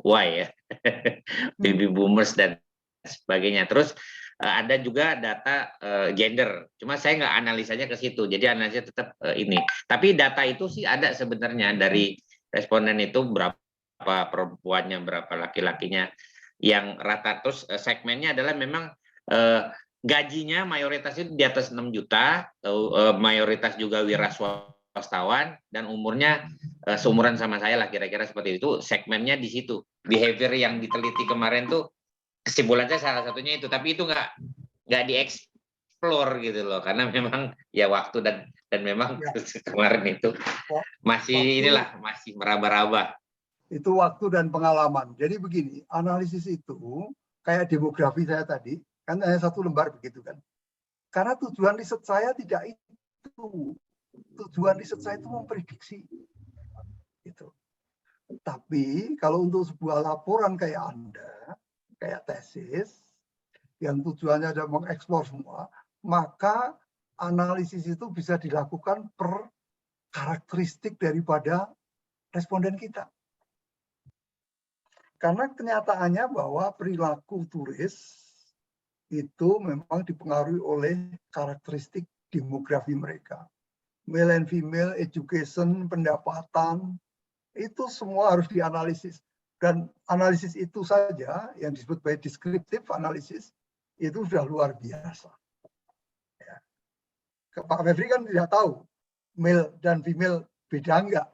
Y ya, baby boomers dan sebagainya. Terus ada juga data gender. Cuma saya nggak analisanya ke situ. Jadi analisanya tetap ini. Tapi data itu sih ada sebenarnya dari responden itu berapa perempuannya, berapa laki-lakinya. Yang rata terus segmennya adalah memang gajinya mayoritas itu di atas 6 juta, mayoritas juga wira swastawan dan umurnya seumuran sama saya lah kira-kira seperti itu. Segmennya di situ. Behavior yang diteliti kemarin tuh kesimpulannya salah satunya itu, tapi itu nggak dieksplor gitu loh, karena memang ya waktu dan memang kemarin itu masih masih meraba-raba. Itu waktu dan pengalaman. Jadi begini, analisis itu kayak demografi saya tadi, kan hanya 1 lembar begitu kan. Karena tujuan riset saya tidak itu. Tujuan riset saya itu memprediksi. Gitu. Tapi kalau untuk sebuah laporan kayak Anda, kayak tesis, yang tujuannya adalah mengeksplor semua, maka analisis itu bisa dilakukan per karakteristik daripada responden kita. Karena kenyataannya bahwa perilaku turis itu memang dipengaruhi oleh karakteristik demografi mereka. Male and female, education, pendapatan, itu semua harus dianalisis. Dan analisis itu saja yang disebut sebagai descriptive analysis, itu sudah luar biasa. Ya. Pak Febri kan tidak tahu male dan female beda enggak.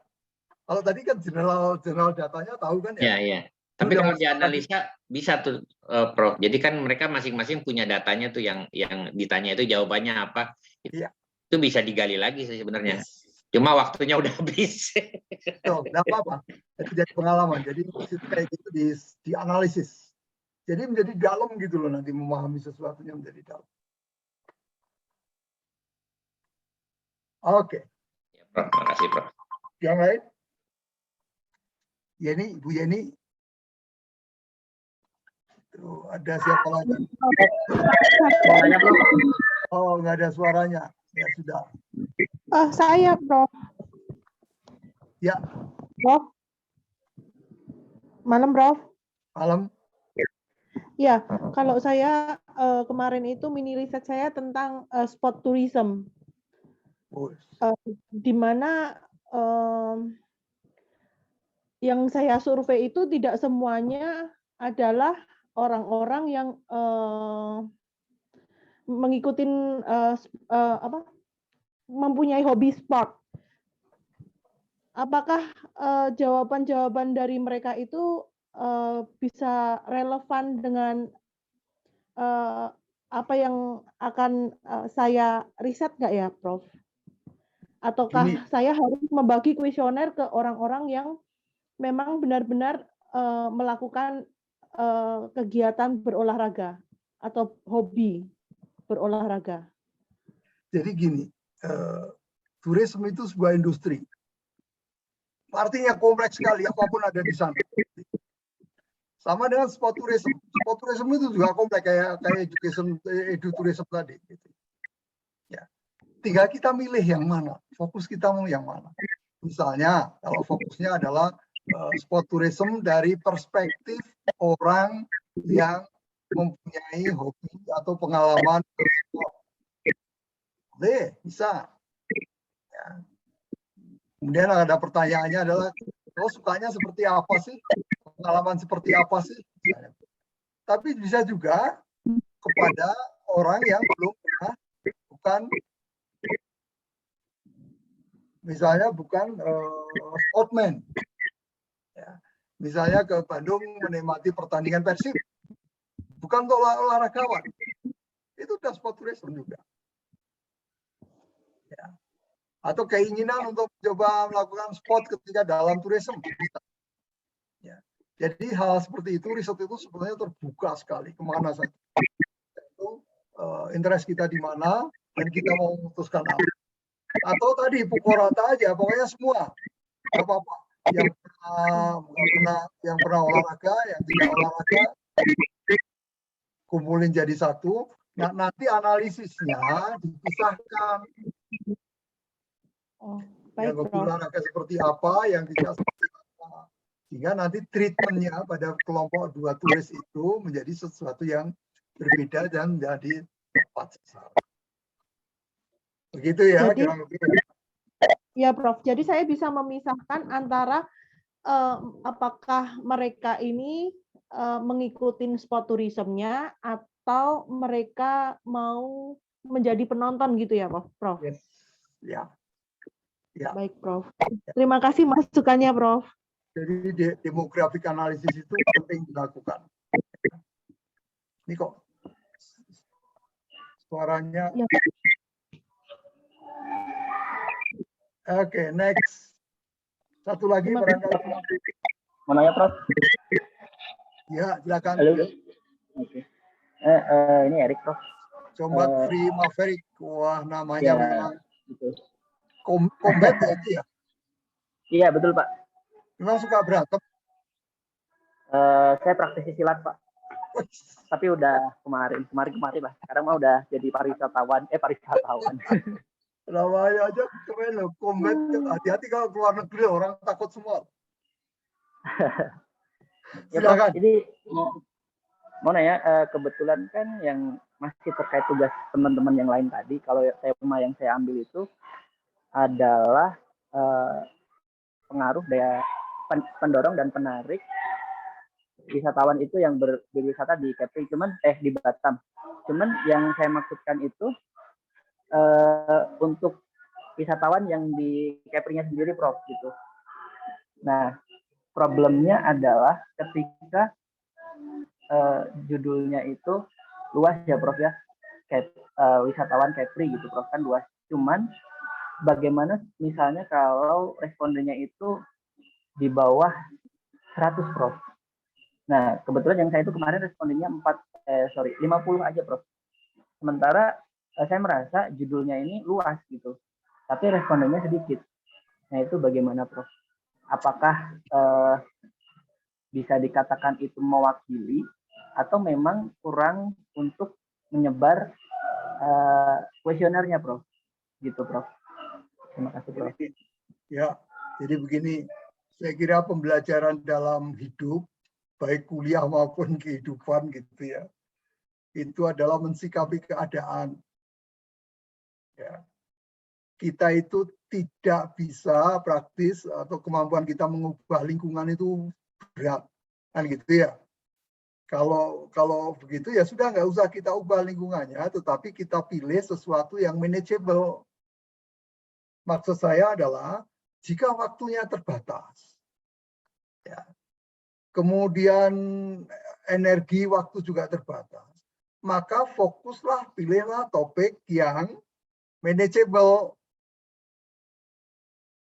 Kalau tadi kan general datanya tahu kan ya? Iya. Tapi kalau dianalisa bisa tuh, Prof. Jadi kan mereka masing-masing punya datanya tuh yang ditanya itu jawabannya apa. Iya. Itu bisa digali lagi sih sebenarnya. Yes. Cuma waktunya udah habis. Enggak apa-apa. Jadi pengalaman. Jadi kayak gitu dianalisis. Jadi menjadi dalam gitu loh, nanti memahami sesuatunya menjadi dalam. Oke. Ya, Prof. Terima kasih, Prof. Yang lain? Yeni, Bu Yeni. Tuh, ada siapa lagi? Oh, nggak ada suaranya. Ya sudah. Oh, saya, Prof. Ya. Prof. Malam, Prof. Malam. Ya, kalau saya kemarin itu mini riset saya tentang sport tourism. Di mana yang saya survei itu tidak semuanya adalah orang-orang yang mengikuti mempunyai hobi sport. Apakah jawaban-jawaban dari mereka itu bisa relevan dengan apa yang akan saya riset nggak ya, Prof? Ataukah Gini. saya harus membagi kuesioner ke orang-orang yang memang benar-benar melakukan kegiatan berolahraga atau hobi berolahraga? Jadi gini, turisme itu sebuah industri. Artinya kompleks sekali, apapun ada di sana. Sama dengan sport tourism. Sport tourism itu juga kompleks kayak education, edutourism tadi. Gitu. Ya. Tinggal kita milih yang mana, fokus kita mau yang mana. Misalnya, kalau fokusnya adalah sport tourism dari perspektif orang yang mempunyai hobi atau pengalaman bersport. Boleh, bisa. Ya. Kemudian ada pertanyaannya adalah, oh sukanya seperti apa sih? Pengalaman seperti apa sih? Tapi bisa juga kepada orang yang belum pernah, bukan sportman. Ya. Misalnya ke Bandung menikmati pertandingan Persib. Bukan untuk olahragawan. Itu udah sport tourism juga. Ya. Atau keinginan untuk coba melakukan sport ketika dalam tourism. Ya. Jadi hal seperti itu, riset itu sebenarnya terbuka sekali kemana saja. Itu interest kita di mana dan kita mau memutuskan apa. Atau tadi pukul rata aja, pokoknya semua. Gak apa-apa. Yang pernah olahraga, yang tidak olahraga, kumpulin jadi satu. Nah, nanti analisisnya dipisahkan. Oh, Yang baik, Prof. olahraga seperti apa, yang tidak seperti apa. Sehingga nanti treatmentnya pada kelompok 2 turis itu menjadi sesuatu yang berbeda dan menjadi tepat sasaran. Begitu ya, Jadi, kira-kira. ya, Prof. Jadi saya bisa memisahkan antara apakah mereka ini mengikuti sport tourism-nya atau mereka mau menjadi penonton gitu ya, Prof? Yes. Ya. Ya. Baik, Prof. Terima kasih masukannya, Prof. Jadi demographic analisis itu penting dilakukan. Ini kok suaranya. Ya. Oke, next. Satu lagi barangkali. Mau nanya, Prof? Ya, silakan. Halo. Oke. Ini Erik, Prof. Combat Free Maverick. Wah, namanya ya, memang betul. combat ya? Iya, betul, Pak. Memang suka berantem? Saya praktisi silat, Pak. Tapi udah kemarin lah. Sekarang mah udah jadi pariwisatawan. Namanya aja keren loh, combat. Hati-hati kalau keluar negeri orang takut semua. Ya, Silakan. Prof, ini mau nanya, kebetulan kan yang masih terkait tugas teman-teman yang lain tadi, kalau tema yang saya ambil itu adalah pengaruh daya pendorong dan penarik wisatawan itu yang berwisata di Kepri, di Batam. Cuman yang saya maksudkan itu untuk wisatawan yang di Kepri-nya sendiri, Prof, gitu. Nah, problemnya adalah ketika judulnya itu luas ya, Prof ya. Wisatawan Kepri gitu, Prof, kan luas. Cuman bagaimana misalnya kalau respondennya itu di bawah 100, Prof. Nah, kebetulan yang saya itu kemarin respondennya 50 aja, Prof. Sementara saya merasa judulnya ini luas gitu, tapi respondennya sedikit. Nah, itu bagaimana, Prof? Apakah bisa dikatakan itu mewakili atau memang kurang untuk menyebar kuesionernya, Prof? Gitu, Prof. Terima kasih, Prof. Ya, jadi begini, saya kira pembelajaran dalam hidup, baik kuliah maupun kehidupan gitu ya, itu adalah mensikapi keadaan. Ya. Kita itu tidak bisa praktis atau kemampuan kita mengubah lingkungan itu berat, kan gitu ya. Kalau begitu ya sudah nggak usah kita ubah lingkungannya, tetapi kita pilih sesuatu yang manageable. Maksud saya adalah jika waktunya terbatas, ya, kemudian energi waktu juga terbatas, maka fokuslah, pilihlah topik yang manageable.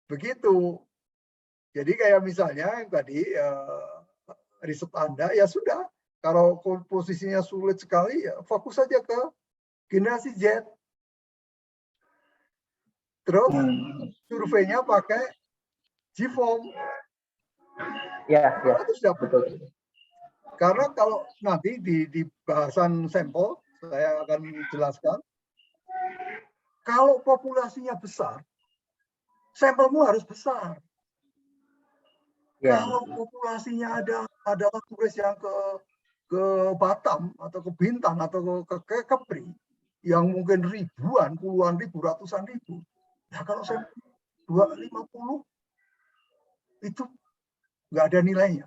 Begitu. Jadi kayak misalnya yang tadi riset Anda, ya sudah. Kalau posisinya sulit sekali, ya fokus saja ke generasi Z. Terus surveinya pakai GFOAM. Ya, Itu sudah betul. Karena kalau nanti di bahasan sampel, saya akan jelaskan, kalau populasinya besar, sampelmu harus besar. Ya. Kalau populasinya adalah turis yang ke Batam atau ke Bintan atau ke Kepri yang mungkin ribuan, puluhan ribu, ratusan ribu. Ya kalau saya 250 itu nggak ada nilainya.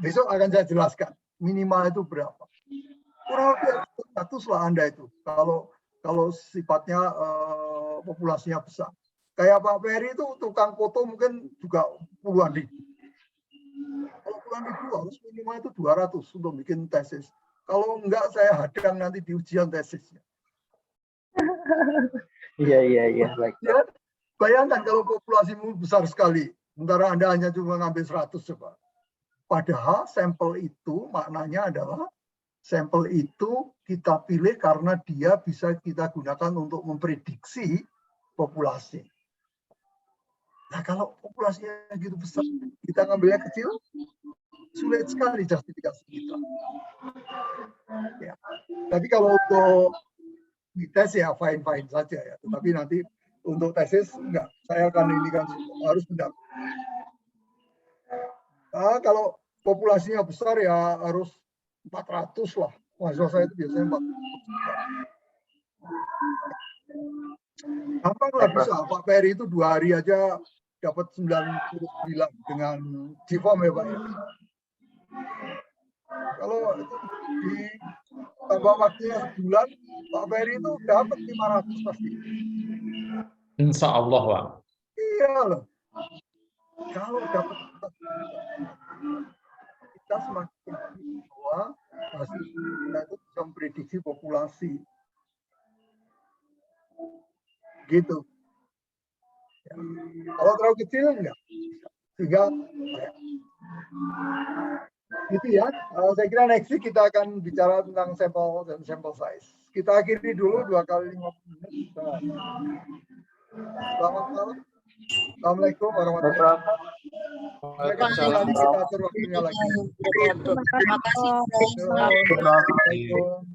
Besok akan saya jelaskan minimal itu berapa. Kurang lebih 100 lah Anda itu. Kalau sifatnya populasinya besar. Kayak Pak Ferry itu tukang foto mungkin juga puluhan ribu. Kalau puluhan ribu harus minimal itu 200 untuk bikin tesis. Kalau enggak saya hadang nanti di ujian tesisnya. Iya, baik. Ya, bayangkan kalau populasimu besar sekali, sementara Anda hanya cuma ngambil 100 coba. Padahal sampel itu maknanya adalah sampel itu kita pilih karena dia bisa kita gunakan untuk memprediksi populasi. Nah kalau populasinya gitu besar, kita ngambilnya kecil, sulit sekali justifikasi kita. Ya. Tapi kalau untuk dites ya fine-fine saja ya. Tetapi nanti untuk tesis enggak, saya akan ini kan harus benar. Nah, kalau populasinya besar ya harus 400 lah. Mahasiswa saya itu biasanya 400. Gampang lah bisa. Pak Ferry itu 2 hari aja dapat 99 dengan GFOAM ya Pak. Kalau itu ditambah waktunya sebulan, Pak Ferry itu dapat 500 pasti. Insya Allah, Pak. Iya loh. Kalau dapat kita semakin bahwa hasil kita itu bisa memprediksi populasi. Gitu. Ya. Kalau terlalu kecil enggak. Sehingga gitu ya. Saya kira next week kita akan bicara tentang sampel dan sampel size. Kita akhiri dulu 2 kali 50 menit. Selamat malam. Assalamualaikum warahmatullahi wabarakatuh. Nanti kita atur waktunya lagi. Terima kasih. Assalamualaikum.